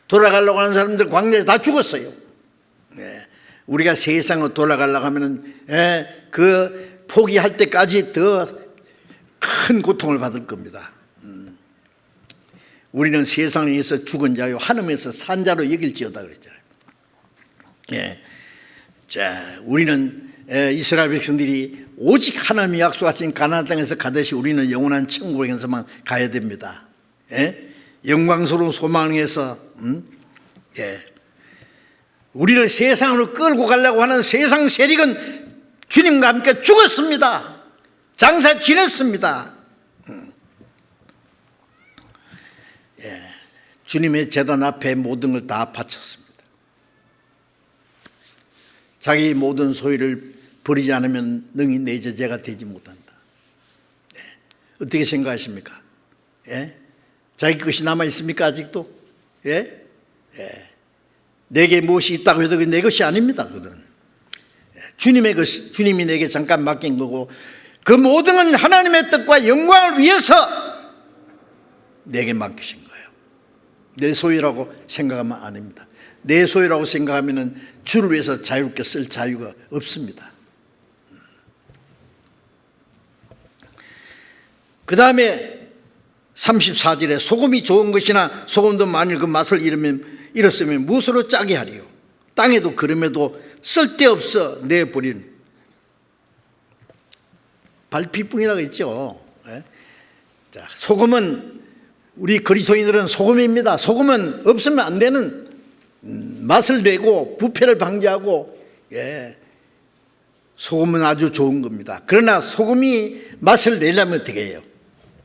돌아가려고 하는 사람들 광야에서 다 죽었어요. 우리가 세상으로 돌아가려고 하면 그 포기할 때까지 더 큰 고통을 받을 겁니다. 우리는 세상에서 죽은 자요 하늘에서 산 자로 여길지어다 그랬잖아요. 자, 우리는 이스라엘 백성들이 오직 하나님이 약속하신 가나안 땅에서 가듯이 우리는 영원한 천국에서만 가야 됩니다. 영광스러운 소망에서 우리를 세상으로 끌고 가려고 하는 세상 세력은 주님과 함께 죽었습니다. 장사 지냈습니다. 주님의 제단 앞에 모든 걸 다 바쳤습니다. 자기 모든 소유를 버리지 않으면 능히 내 제자가 되지 못한다. 어떻게 생각하십니까? 자기 것이 남아 있습니까? 아직도? 내게 무엇이 있다고 해도 내 것이 아닙니다. 그건 주님의 것이, 주님이 내게 잠깐 맡긴 거고 그 모든 건 하나님의 뜻과 영광을 위해서 내게 맡기신 거예요. 내 소유라고 생각하면 안 됩니다. 내 소유라고 생각하면 주를 위해서 자유롭게 쓸 자유가 없습니다. 그 다음에 34절에 소금이 좋은 것이나 소금도 만일 그 맛을 잃었으면 무엇으로 짜게 하리요. 땅에도 그럼에도 쓸데없어 내버린 발피뿐이라고 했죠. 자, 소금은 우리 그리스도인들은 소금입니다. 소금은 없으면 안 되는 맛을 내고 부패를 방지하고, 소금은 아주 좋은 겁니다. 그러나 소금이 맛을 내려면 어떻게 해요?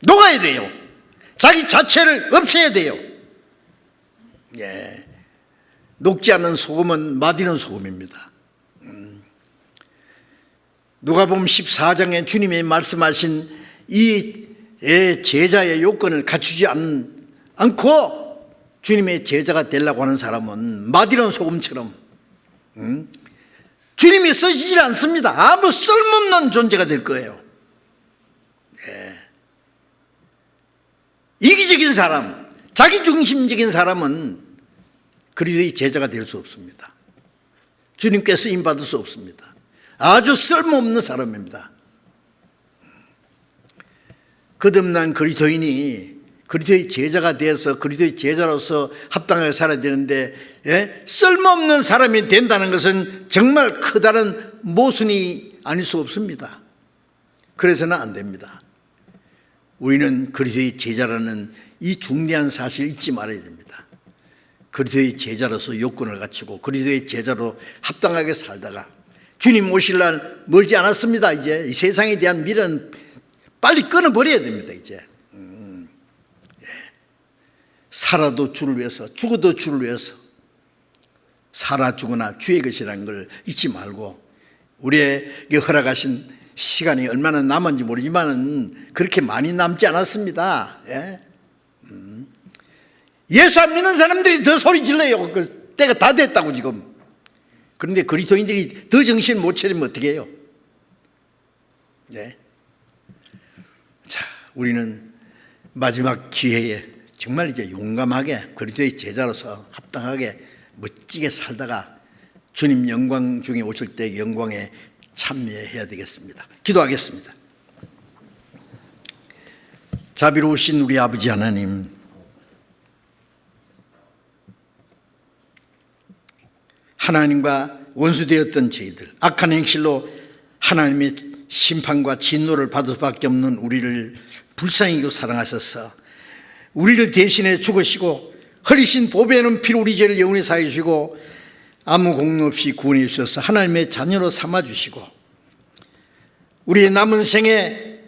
녹아야 돼요. 자기 자체를 없애야 돼요. 녹지 않는 소금은 맛있는 소금입니다. 누가복음 14장에 주님이 말씀하신 이 제자의 요건을 갖추지 않고 주님의 제자가 되려고 하는 사람은 맛있는 소금처럼 주님이 쓰시지 않습니다. 아무 쓸모없는 존재가 될 거예요. 이기적인 사람, 자기중심적인 사람은 그리스도의 제자가 될 수 없습니다. 주님께 쓰임받을 수 없습니다. 아주 쓸모없는 사람입니다. 거듭난 그리스도인이 그리스도의 제자가 되어서 그리스도의 제자로서 합당하게 살아야 되는데, 쓸모없는 사람이 된다는 것은 정말 커다란 모순이 아닐 수 없습니다. 그래서는 안 됩니다. 우리는 그리스도의 제자라는 이 중대한 사실을 잊지 말아야 됩니다. 그리스도의 제자로서 요건을 갖추고 그리스도의 제자로 합당하게 살다가 주님 오실 날 멀지 않았습니다. 이제 이 세상에 대한 미련은 빨리 끊어버려야 됩니다. 이제 살아도 주를 위해서, 죽어도 주를 위해서, 살아 죽으나 주의 것이라는 걸 잊지 말고, 우리에게 허락하신 시간이 얼마나 남았는지 모르지만 그렇게 많이 남지 않았습니다. 예수 안 믿는 사람들이 더 소리 질러요. 그 때가 다 됐다고 지금. 그런데 그리스도인들이 더 정신 못 차리면 어떻게 해요? 자, 우리는 마지막 기회에 정말 이제 용감하게 그리스도의 제자로서 합당하게 멋지게 살다가 주님 영광 중에 오실 때 영광에 참여해야 되겠습니다. 기도하겠습니다. 자비로우신 우리 아버지 하나님, 하나님과 원수되었던 저희들, 악한 행실로 하나님의 심판과 진노를 받을 수밖에 없는 우리를 불쌍히 여기고 사랑하셔서 우리를 대신해 죽으시고 흘리신 보배는 피로 우리 죄를 영원히 사해 주시고 아무 공로 없이 구원해 주셔서 하나님의 자녀로 삼아주시고 우리의 남은 생에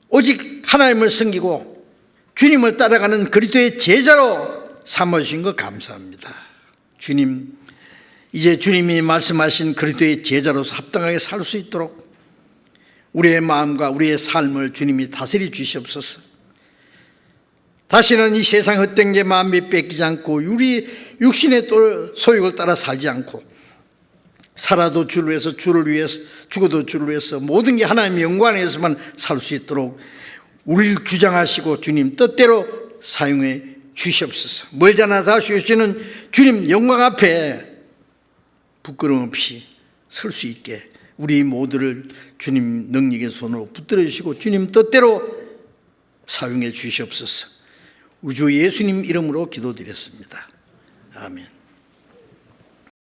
오직 하나님을 섬기고 주님을 따라가는 그리스도의 제자로 삼아주신 것 감사합니다. 주님, 이제 주님이 말씀하신 그리스도의 제자로서 합당하게 살 수 있도록 우리의 마음과 우리의 삶을 주님이 다스려 주시옵소서. 다시는 이 세상 헛된 게 마음이 뺏기지 않고 우리 육신의 소욕을 따라 살지 않고 살아도 주를 위해서, 주를 위해서, 죽어도 주를 위해서 모든 게 하나님의 영광 안에서만 살 수 있도록 우리를 주장하시고 주님 뜻대로 사용해 주시옵소서. 멀잖아 다시 오시는 주님 영광 앞에 부끄러움 없이 설 수 있게 우리 모두를 주님 능력의 손으로 붙들어 주시고 주님 뜻대로 사용해 주시옵소서. 우리 주 예수님 이름으로 기도드렸습니다. 아멘.